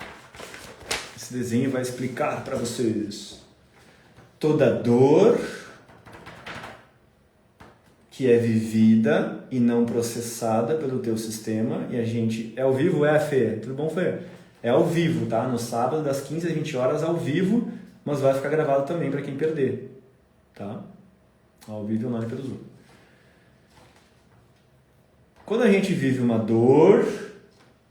S1: Esse desenho vai explicar para vocês. Toda dor que é vivida e não processada pelo teu sistema, e a gente... É ao vivo, Fê? Tudo bom, Fê? É ao vivo, tá? No sábado, das 15 às 20 horas, ao vivo, mas vai ficar gravado também para quem perder, tá? Ao vivo online pelo Zoom. Quando a gente vive uma dor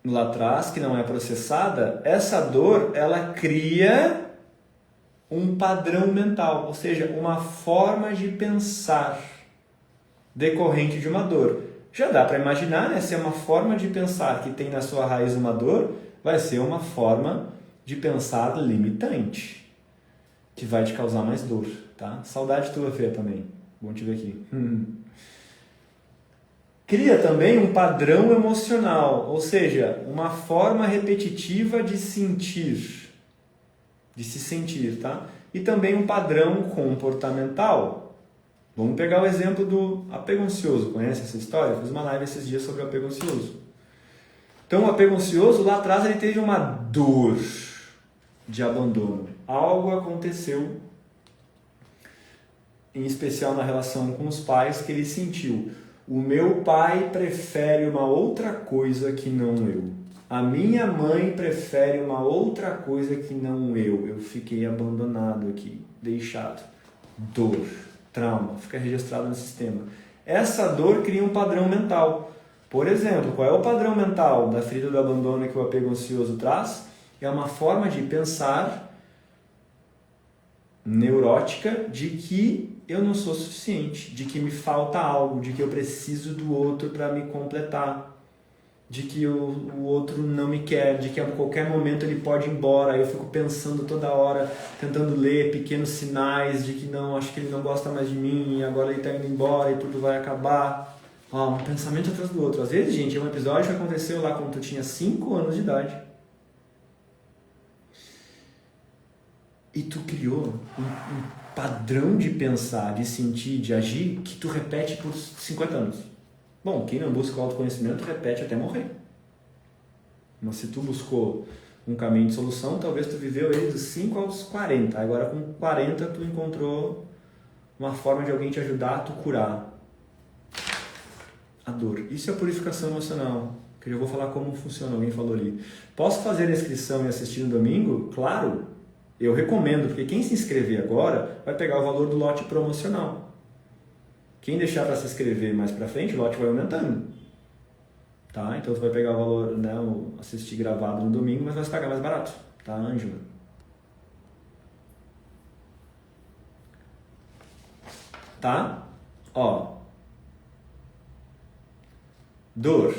S1: lá atrás que não é processada, essa dor ela cria um padrão mental, ou seja, uma forma de pensar decorrente de uma dor. Já dá para imaginar, né? Se é uma forma de pensar que tem na sua raiz uma dor, vai ser uma forma de pensar limitante, que vai te causar mais dor, tá? Saudade tua, Fê, também. Bom te ver aqui. Cria também um padrão emocional, ou seja, uma forma repetitiva de sentir, de se sentir, tá? E também um padrão comportamental. Vamos pegar o exemplo do apego ansioso. Conhece essa história? Eu fiz uma live esses dias sobre o apego ansioso. Então, o apego ansioso, lá atrás, ele teve uma dor de abandono. Algo aconteceu, em especial na relação com os pais, que ele sentiu. O meu pai prefere uma outra coisa que não eu. A minha mãe prefere uma outra coisa que não eu. Eu fiquei abandonado aqui, deixado. Dor, trauma, fica registrado no sistema. Essa dor cria um padrão mental. Por exemplo, qual é o padrão mental da ferida do abandono que o apego ansioso traz? É uma forma de pensar neurótica de que eu não sou suficiente, de que me falta algo, de que eu preciso do outro para me completar, de que o outro não me quer, de que a qualquer momento ele pode ir embora. Eu fico pensando toda hora, tentando ler pequenos sinais de que não, acho que ele não gosta mais de mim, e agora ele está indo embora e tudo vai acabar. Um pensamento atrás do outro. Às vezes, gente, é um episódio que aconteceu lá quando tu tinha 5 anos de idade. E tu criou um padrão de pensar, de sentir, de agir, que tu repete por 50 anos. Bom, quem não busca o autoconhecimento repete até morrer. Mas se tu buscou um caminho de solução, talvez tu viveu ele dos 5 aos 40. Agora com 40 tu encontrou uma forma de alguém te ajudar a tu curar a dor. Isso é purificação emocional, que eu já vou falar como funciona, alguém falou ali. Posso fazer a inscrição e assistir no domingo? Claro! Eu recomendo, porque quem se inscrever agora vai pegar o valor do lote promocional. Quem deixar para se inscrever mais para frente, o lote vai aumentando. Tá? Então você vai pegar o valor, né, assistir gravado no domingo, mas vai pagar mais barato. Tá, Ângela? Tá? Ó. Dor.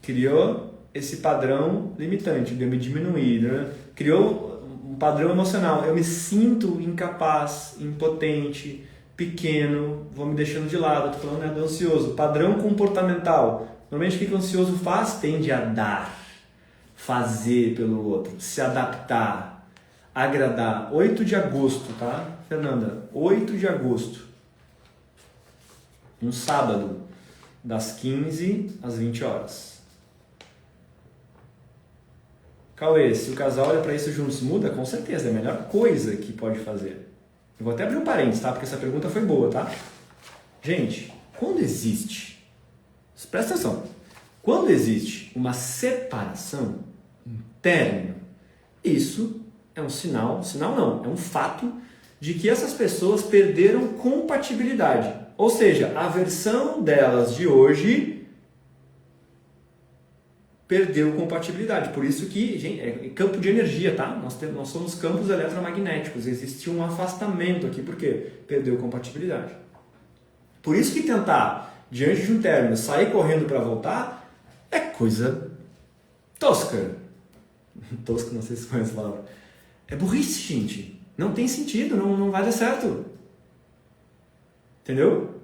S1: Criou esse padrão limitante, de eu me diminuir, né? Criou um padrão emocional. Eu me sinto incapaz, impotente, pequeno, vou me deixando de lado. Estou falando, né, do ansioso. Padrão comportamental. Normalmente o que o ansioso faz? Tende a dar, fazer pelo outro, se adaptar, agradar. 8 de agosto, tá, Fernanda? 8 de agosto. Um sábado, das 15 às 20 horas. Cauê, se o casal olha para isso juntos, muda? Com certeza, é a melhor coisa que pode fazer. Eu vou até abrir um parênteses, tá? Porque essa pergunta foi boa, tá? Gente, quando existe, presta atenção, quando existe uma separação, um término, isso é um sinal não, é um fato de que essas pessoas perderam compatibilidade. Ou seja, a versão delas de hoje perdeu compatibilidade. Por isso que, gente, é campo de energia, tá? Nós somos campos eletromagnéticos. Existe um afastamento aqui, porque perdeu compatibilidade. Por isso que tentar, diante de um término, sair correndo para voltar, é coisa tosca. Tosca, não sei se conhece a palavra. É burrice, gente. Não tem sentido, não vai dar certo. Entendeu?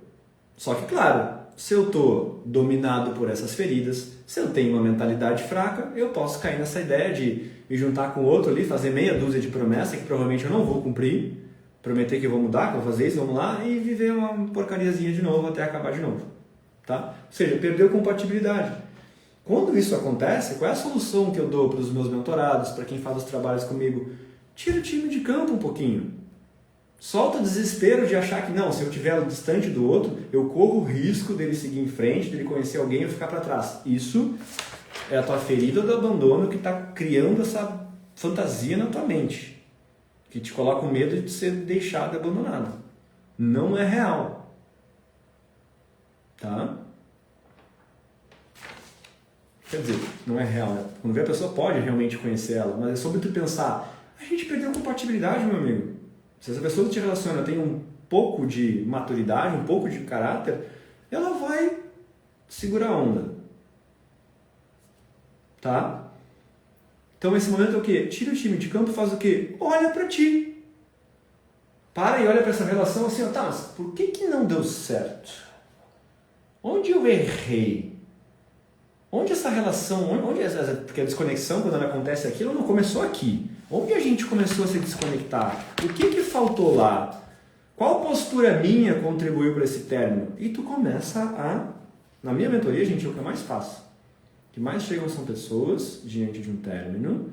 S1: Só que, claro, se eu estou dominado por essas feridas, se eu tenho uma mentalidade fraca, eu posso cair nessa ideia de me juntar com o outro ali, fazer meia dúzia de promessas que provavelmente eu não vou cumprir, prometer que eu vou mudar, que eu vou fazer isso, vamos lá, e viver uma porcariazinha de novo até acabar de novo. Tá? Ou seja, perdeu compatibilidade. Quando isso acontece, qual é a solução que eu dou para os meus mentorados, para quem faz os trabalhos comigo? Tira o time de campo um pouquinho. Solta o desespero de achar que não, se eu estiver distante do outro, eu corro o risco dele seguir em frente, dele conhecer alguém e eu ficar para trás. Isso é a tua ferida do abandono que está criando essa fantasia na tua mente, que te coloca o medo de ser deixado e abandonado. Não é real. Tá? Quer dizer, não é real, né? Quando vê a pessoa pode realmente conhecer ela, mas é sobre tu pensar, a gente perdeu compatibilidade, meu amigo. Se essa pessoa que te relaciona tem um pouco de maturidade, um pouco de caráter, ela vai segurar a onda. Tá? Então esse momento é o quê? Tira o time de campo e faz o quê? Olha pra ti. Para e olha pra essa relação assim, ó, tá, mas por que não deu certo? Onde eu errei? Onde essa relação, porque a desconexão, quando ela acontece aqui, ela não começou aqui. Onde a gente começou a se desconectar? O que faltou lá? Qual postura minha contribuiu para esse término? E tu começa a... Na minha mentoria, gente, é o que eu mais faço. O que mais chegam são pessoas diante de um término,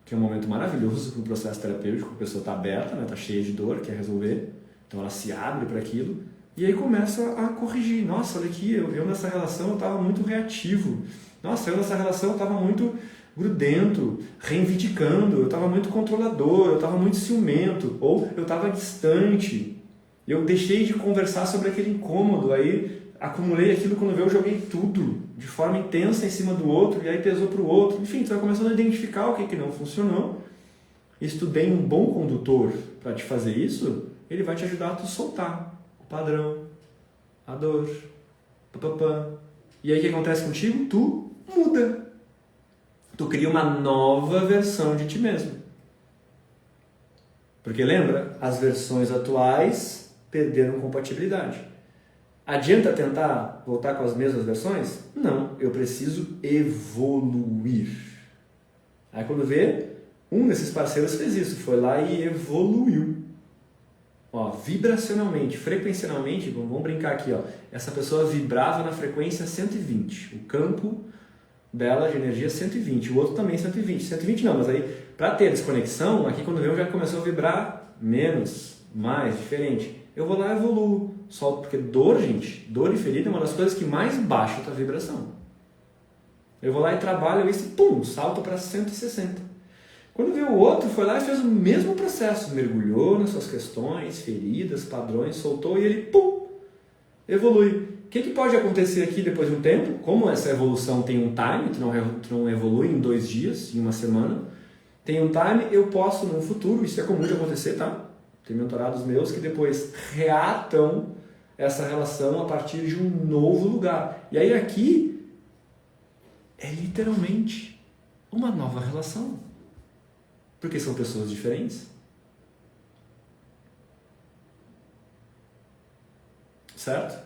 S1: que é um momento maravilhoso para o processo terapêutico, a pessoa está aberta, está cheia de dor, quer resolver, então ela se abre para aquilo, e aí começa a corrigir. Nossa, olha aqui, eu nessa relação eu estava muito reativo. Nossa, eu nessa relação eu estava muito grudento, reivindicando, eu estava muito controlador, eu estava muito ciumento, ou eu estava distante. Eu deixei de conversar sobre aquele incômodo, aí acumulei aquilo, quando eu joguei tudo de forma intensa em cima do outro, e aí pesou para o outro. Enfim, tu vai começando a identificar o que não funcionou. E se tu tem um bom condutor para te fazer isso, ele vai te ajudar a tu soltar o padrão, a dor, papapá. E aí o que acontece contigo? Tu muda. Tu cria uma nova versão de ti mesmo. Porque lembra? As versões atuais perderam compatibilidade. Adianta tentar voltar com as mesmas versões? Não, eu preciso evoluir. Aí quando vê, um desses parceiros fez isso, foi lá e evoluiu. Ó, vibracionalmente, frequencialmente, vamos brincar aqui, ó. Essa pessoa vibrava na frequência 120. O campo dela de energia 120, o outro também 120. 120 não, mas aí para ter desconexão, aqui quando vem já começou a vibrar menos, mais, diferente. Eu vou lá e evoluo, solto, porque dor, gente, dor e ferida é uma das coisas que mais baixa a tua vibração. Eu vou lá e trabalho isso e pum, salto para 160. Quando vê o outro, foi lá e fez o mesmo processo, mergulhou nas suas questões, feridas, padrões, soltou e ele pum, evolui. O que pode acontecer aqui depois de um tempo? Como essa evolução tem um time, tu não evolui em 2 dias, em uma semana, tem um time, eu posso no futuro, isso é comum de acontecer, tá? Tem mentorados meus que depois reatam essa relação a partir de um novo lugar. E aí aqui é literalmente uma nova relação. Porque são pessoas diferentes. Certo?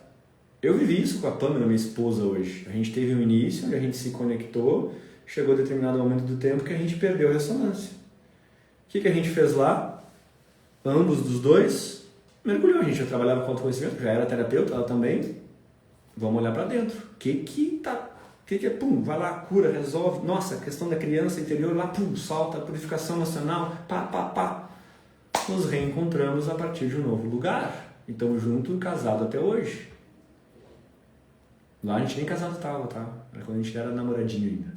S1: Eu vivi isso com a Pamela, minha esposa, hoje. A gente teve um início, onde a gente se conectou, chegou a determinado momento do tempo que a gente perdeu a ressonância. O que a gente fez lá? Ambos dos dois mergulhou. A gente já trabalhava com autoconhecimento, já era terapeuta, ela também. Vamos olhar para dentro. O que é? Pum, vai lá, cura, resolve. Nossa, a questão da criança interior lá, pum, salta, purificação emocional, pá. Nos reencontramos a partir de um novo lugar. E estamos juntos, casados até hoje. Lá a gente nem casado estava, tá? Era quando a gente era namoradinho ainda.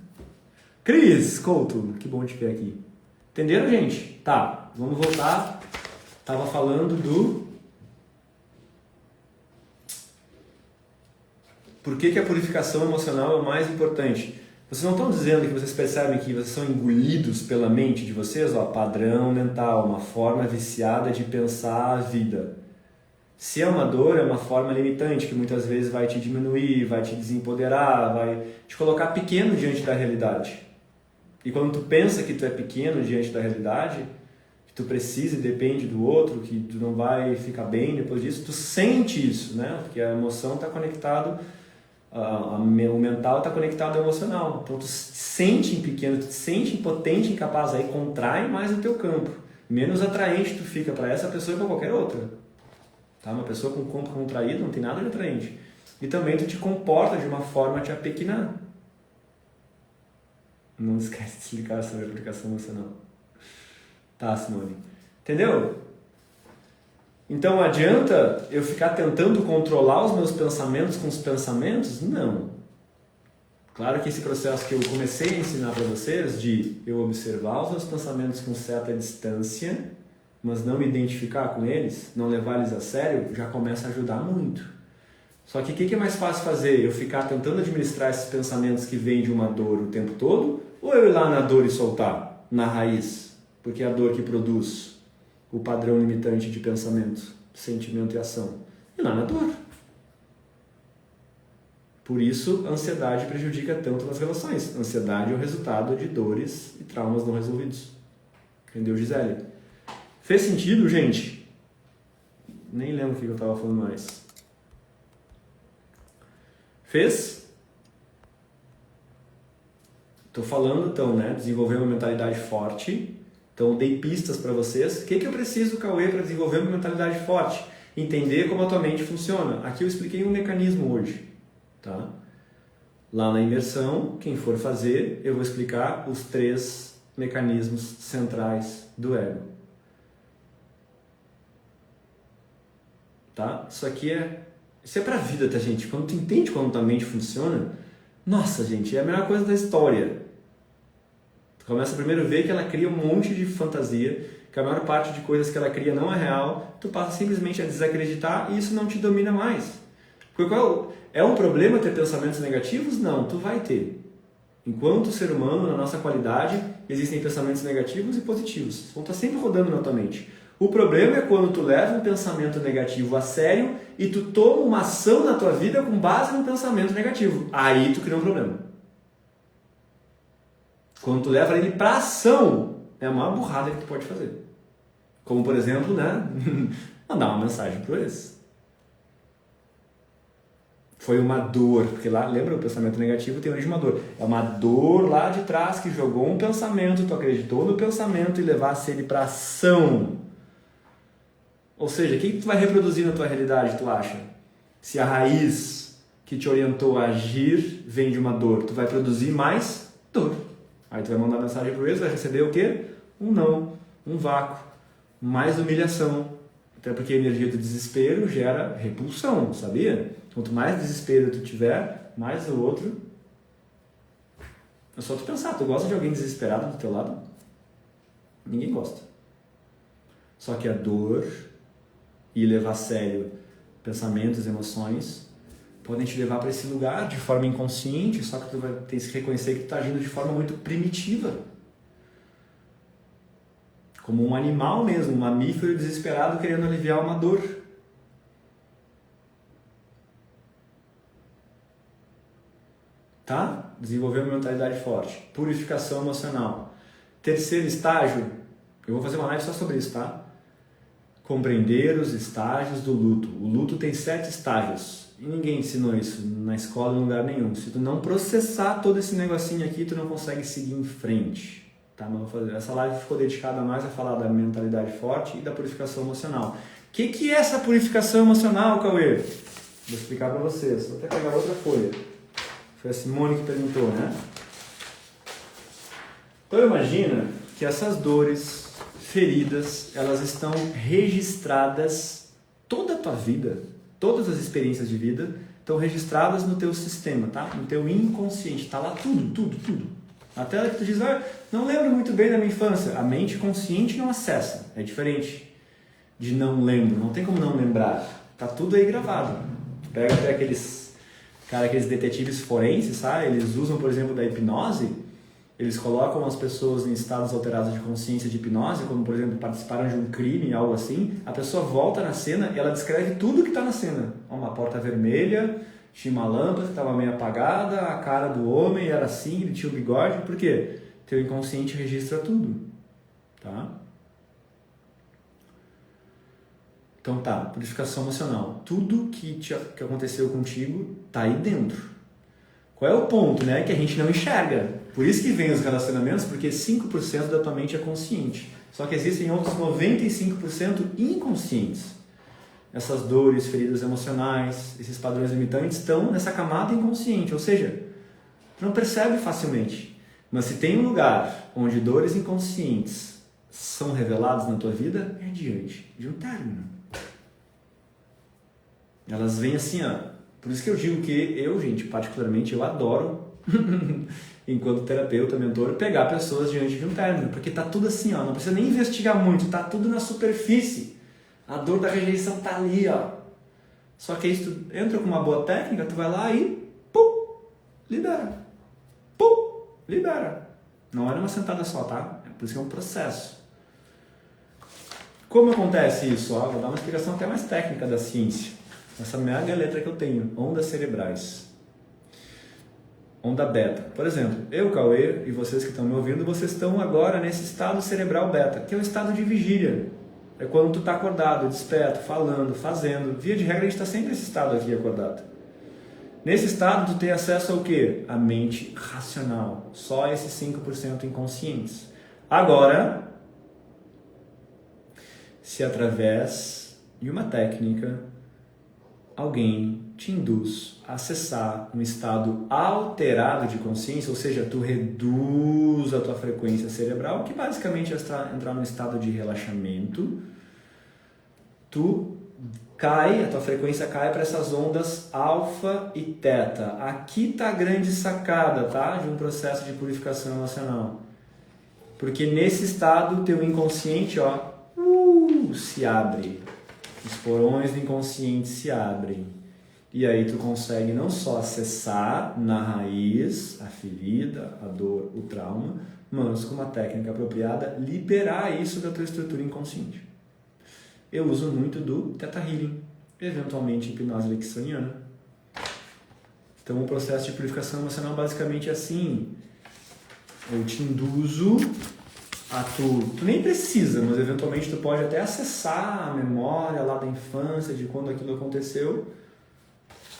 S1: Cris Couto, que bom te ver aqui. Entenderam, gente? Tá, vamos voltar. Tava falando do... Por que a purificação emocional é o mais importante? Vocês não estão dizendo que vocês percebem que vocês são engolidos pela mente de vocês? Ó, padrão mental, uma forma viciada de pensar a vida. Se é uma dor, é uma forma limitante que muitas vezes vai te diminuir, vai te desempoderar, vai te colocar pequeno diante da realidade. E quando tu pensa que tu é pequeno diante da realidade, que tu precisa e depende do outro, que tu não vai ficar bem depois disso, tu sente isso, né? Porque a emoção está conectada, o mental está conectado ao emocional. Então tu te sente pequeno, tu te sente impotente, incapaz, aí contrai mais o teu campo. Menos atraente tu fica para essa pessoa e para qualquer outra. Tá? Uma pessoa com o campo contraído não tem nada de atraente. E também tu te comporta de uma forma a te apequinar. Não esquece de explicar sobre a aplicação emocional. Tá, Simone? Entendeu? Então adianta eu ficar tentando controlar os meus pensamentos com os pensamentos? Não. Claro que esse processo que eu comecei a ensinar para vocês, de eu observar os meus pensamentos com certa distância, mas não me identificar com eles, não levar eles a sério, já começa a ajudar muito. Só que o que é mais fácil fazer? Eu ficar tentando administrar esses pensamentos que vêm de uma dor o tempo todo? Ou eu ir lá na dor e soltar, na raiz? Porque é a dor que produz. o padrão limitante de pensamento, sentimento e ação? E lá na dor. Por isso, a ansiedade prejudica tanto nas relações. A ansiedade é o resultado de dores e traumas não resolvidos. Entendeu, Gisele? Fez sentido, gente? Nem lembro o que eu estava falando mais. Fez? Estou falando, então, né? Desenvolver uma mentalidade forte. Então, dei pistas para vocês. O que eu preciso, Cauê, para desenvolver uma mentalidade forte? Entender como a tua mente funciona. Aqui eu expliquei um mecanismo hoje. Tá? Lá na imersão, quem for fazer, eu vou explicar os 3 mecanismos centrais do ego. Tá? Isso é pra vida, tá, gente? Quando tu entende como tua mente funciona, nossa, gente, é a melhor coisa da história. Tu começa primeiro a ver que ela cria um monte de fantasia, que a maior parte de coisas que ela cria não é real, tu passa simplesmente a desacreditar e isso não te domina mais. Porque é um problema ter pensamentos negativos? Não, tu vai ter. Enquanto ser humano, na nossa qualidade, existem pensamentos negativos e positivos. Vão estar sempre rodando na tua mente. O problema é quando tu leva um pensamento negativo a sério e tu toma uma ação na tua vida com base no pensamento negativo. Aí tu cria um problema. Quando tu leva ele para ação, é a maior burrada que tu pode fazer. Como, por exemplo, né? Mandar uma mensagem pro ex. Foi uma dor, porque lá, lembra, o pensamento negativo tem origem de uma dor. É uma dor lá de trás que jogou um pensamento, tu acreditou no pensamento e levasse ele para ação. Ou seja, o que tu vai reproduzir na tua realidade, tu acha? Se a raiz que te orientou a agir vem de uma dor, tu vai produzir mais dor. Aí tu vai mandar mensagem pro ex, vai receber o quê? Um não, um vácuo, mais humilhação. Até porque a energia do desespero gera repulsão, sabia? Quanto mais desespero tu tiver, mais o outro... É só tu pensar, tu gosta de alguém desesperado do teu lado? Ninguém gosta. Só que a dor e levar a sério pensamentos, emoções, podem te levar para esse lugar de forma inconsciente, só que tu vai ter que reconhecer que tu está agindo de forma muito primitiva. Como um animal mesmo, um mamífero desesperado querendo aliviar uma dor. Tá? Desenvolver uma mentalidade forte. Purificação emocional. Terceiro estágio, eu vou fazer uma live só sobre isso, tá? Compreender os estágios do luto. O luto tem 7 estágios. E ninguém ensinou isso na escola, em lugar nenhum. Se tu não processar todo esse negocinho aqui, tu não consegue seguir em frente. Tá? Mas vou fazer. Essa live ficou dedicada mais a falar da mentalidade forte e da purificação emocional. O que é essa purificação emocional, Cauê? Vou explicar para vocês. Vou até pegar outra folha. Foi a Simone que perguntou, né? Então imagina que essas dores, feridas, elas estão registradas toda a tua vida, todas as experiências de vida estão registradas no teu sistema, tá? No teu inconsciente, tá lá tudo. Até que tu diz, não lembro muito bem da minha infância. A mente consciente não acessa, é diferente de não lembro, não tem como não lembrar. Tá tudo aí gravado. Tu pega até aqueles detetives forenses, sabe? Eles usam, por exemplo, da hipnose. Eles colocam as pessoas em estados alterados de consciência de hipnose, como, por exemplo, participaram de um crime, algo assim. A pessoa volta na cena e ela descreve tudo que está na cena. Uma porta vermelha, tinha uma lâmpada que estava meio apagada, a cara do homem era assim, ele tinha o bigode. Por quê? Teu inconsciente registra tudo. Tá? Então tá, purificação emocional. Tudo que aconteceu contigo está aí dentro. Qual é o ponto, né? Que a gente não enxerga. Por isso que vem os relacionamentos, porque 5% da tua mente é consciente. Só que existem outros 95% inconscientes. Essas dores, feridas emocionais, esses padrões limitantes estão nessa camada inconsciente. Ou seja, tu não percebe facilmente. Mas se tem um lugar onde dores inconscientes são reveladas na tua vida, é diante de um término. Elas vêm assim, ó. Por isso que eu digo que eu, gente, particularmente, eu adoro, enquanto terapeuta, mentor, pegar pessoas diante de um término, porque tá tudo assim, ó, não precisa nem investigar muito, tá tudo na superfície. A dor da rejeição tá ali, ó. Só que aí, se tu entra com uma boa técnica, tu vai lá e, pum, libera. Pum, libera. Não é numa sentada só, tá? É por isso que é um processo. Como acontece isso? Vou dar uma explicação até mais técnica da ciência. Essa mega letra que eu tenho, ondas cerebrais. Onda beta. Por exemplo, eu, Cauê, e vocês que estão me ouvindo, vocês estão agora nesse estado cerebral beta, que é o estado de vigília. É quando tu está acordado, desperto, falando, fazendo. Via de regra, a gente está sempre nesse estado aqui acordado. Nesse estado, tu tem acesso ao quê? A mente racional. Só esses 5% inconscientes. Agora, se através de uma técnica, alguém te induz a acessar um estado alterado de consciência, ou seja, tu reduz a tua frequência cerebral, que basicamente é entrar num estado de relaxamento, tu cai, a tua frequência cai para essas ondas alfa e teta. Aqui está a grande sacada, tá? De um processo de purificação emocional. Porque nesse estado, teu inconsciente, se abre. Os porões do inconsciente se abrem. E aí tu consegue não só acessar na raiz a ferida, a dor, o trauma, mas com uma técnica apropriada, liberar isso da tua estrutura inconsciente. Eu uso muito do Theta Healing, eventualmente hipnose ericksoniana. Então o processo de purificação emocional basicamente é assim. Eu te induzo a tu nem precisa, mas eventualmente tu pode até acessar a memória lá da infância, de quando aquilo aconteceu,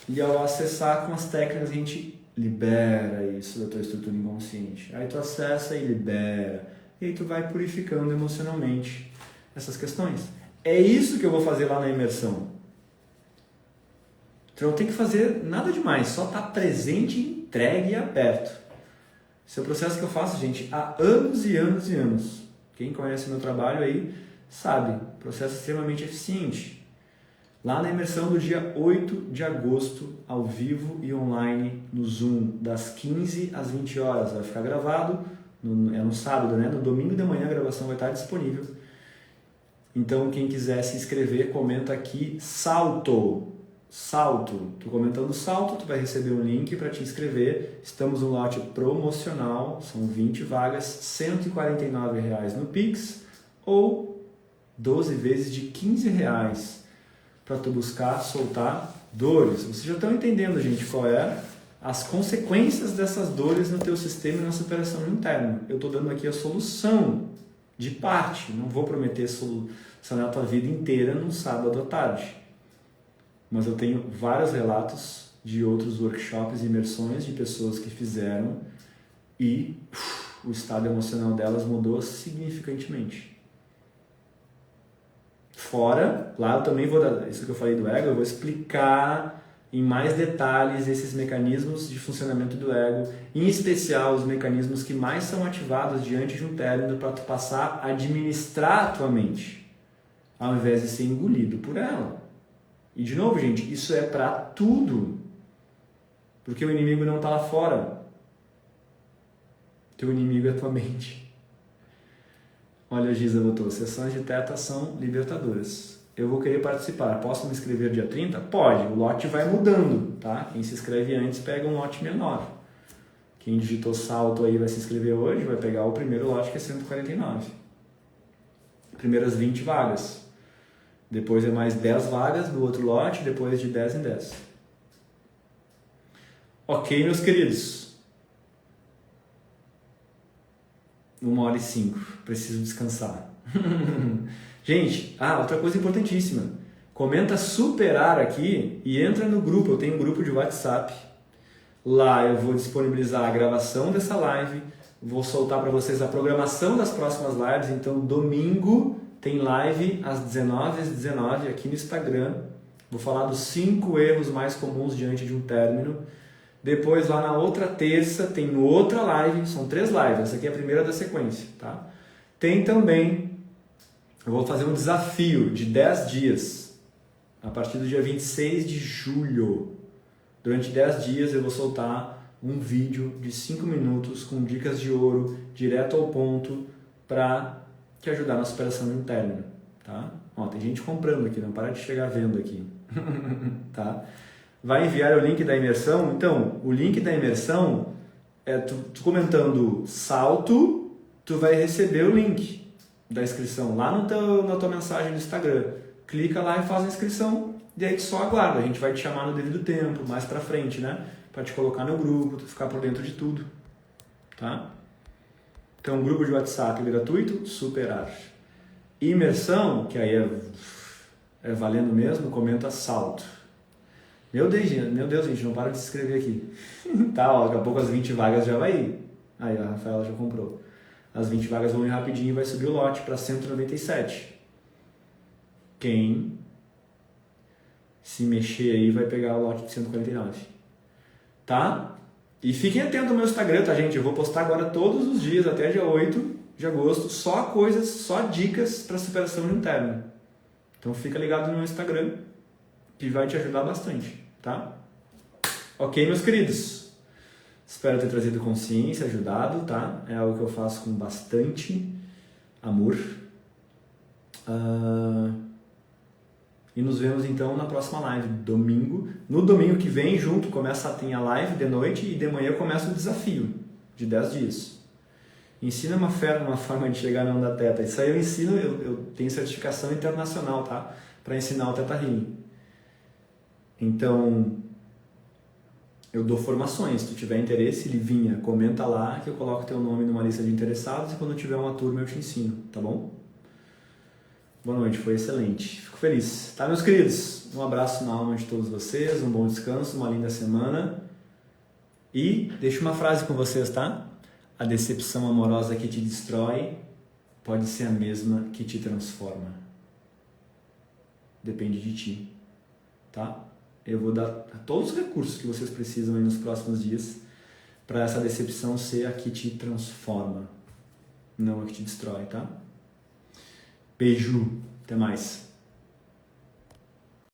S1: e ao acessar com as técnicas a gente libera isso da tua estrutura inconsciente. Aí tu acessa e libera, e aí tu vai purificando emocionalmente essas questões. É isso que eu vou fazer lá na imersão. Tu não tem que fazer nada demais, só estar presente, entregue e aberto. Esse é o processo que eu faço, gente, há anos e anos e anos. Quem conhece meu trabalho aí sabe, processo extremamente eficiente. Lá na imersão do dia 8 de agosto, ao vivo e online, no Zoom, das 15 às 20 horas. Vai ficar gravado, é no sábado, né? No domingo de manhã a gravação vai estar disponível. Então, quem quiser se inscrever, comenta aqui, salto. Tu comentando salto, tu vai receber um link para te inscrever. Estamos no lote promocional, são 20 vagas, R$ 149,00 no Pix ou 12 vezes de R$ 15,00 para tu buscar soltar dores. Vocês já estão entendendo, gente, qual é as consequências dessas dores no teu sistema e na superação interna. Eu estou dando aqui a solução de parte, não vou prometer solucionar a tua vida inteira num sábado à tarde. Mas eu tenho vários relatos de outros workshops e imersões de pessoas que fizeram e o estado emocional delas mudou significantemente. Fora, lá eu também vou dar, isso que eu falei do ego, eu vou explicar em mais detalhes esses mecanismos de funcionamento do ego, em especial os mecanismos que mais são ativados diante de um término para tu passar a administrar a tua mente, ao invés de ser engolido por ela. E de novo, gente, isso é para tudo. Porque o inimigo não está lá fora. Teu inimigo é a tua mente. Olha, a Giza botou, sessões de teta são libertadoras. Eu vou querer participar. Posso me inscrever dia 30? Pode, o lote vai mudando, tá? Quem se inscreve antes pega um lote menor. Quem digitou salto aí vai se inscrever hoje, vai pegar o primeiro lote que é 149. Primeiras 20 vagas. Depois é mais 10 vagas do outro lote, depois de 10 em 10. Ok, meus queridos. 1h05. Preciso descansar. Gente, outra coisa importantíssima. Comenta superar aqui e entra no grupo. Eu tenho um grupo de WhatsApp. Lá eu vou disponibilizar a gravação dessa live. Vou soltar para vocês a programação das próximas lives. Então, domingo tem live às 19h19 aqui no Instagram. Vou falar dos 5 erros mais comuns diante de um término. Depois, lá na outra terça, tem outra live. São 3 lives. Essa aqui é a primeira da sequência, tá? Tem também, eu vou fazer um desafio de 10 dias, a partir do dia 26 de julho. Durante 10 dias eu vou soltar um vídeo de 5 minutos com dicas de ouro, direto ao ponto, para te ajudar na superação de um término, tá? Ó, tem gente comprando aqui, não para de chegar vendo aqui, tá? Vai enviar o link da imersão. Então, o link da imersão, tu comentando salto, tu vai receber o link. da inscrição lá na tua mensagem do Instagram. Clica lá e faz a inscrição, e aí tu só aguarda. A gente vai te chamar no devido tempo, mais pra frente, né? Pra te colocar no grupo, tu ficar por dentro de tudo, tá? Então, grupo de WhatsApp gratuito, superar. Imersão, que aí é valendo mesmo, comenta salto. Meu Deus, gente, não para de se inscrever aqui. Tá, ó, daqui a pouco as 20 vagas já vai ir. Aí, a Rafaela já comprou. As 20 vagas vão ir rapidinho e vai subir o lote para 197. Quem se mexer aí vai pegar o lote de 149. Tá? E fiquem atentos ao meu Instagram, tá, gente? Eu vou postar agora todos os dias, até dia 8 de agosto, só coisas, só dicas para superação de um término. Então fica ligado no meu Instagram, que vai te ajudar bastante, tá? Ok, meus queridos? Espero ter trazido consciência, ajudado, tá? É algo que eu faço com bastante amor. E nos vemos então na próxima live, domingo. No domingo que vem, junto, começa a live de noite e de manhã começa o desafio de 10 dias. Ensina uma forma de chegar na onda teta. Isso aí eu ensino, eu tenho certificação internacional, tá? Para ensinar o Theta Healing. Então, eu dou formações. Se tu tiver interesse, Livinha, comenta lá que eu coloco teu nome numa lista de interessados e quando tiver uma turma eu te ensino, tá bom? Boa noite, foi excelente. Fico feliz. Tá, meus queridos? Um abraço na alma de todos vocês, um bom descanso, uma linda semana. E deixo uma frase com vocês, tá? A decepção amorosa que te destrói pode ser a mesma que te transforma. Depende de ti, tá? Eu vou dar todos os recursos que vocês precisam aí nos próximos dias para essa decepção ser a que te transforma, não a que te destrói, tá? Beijo, até mais.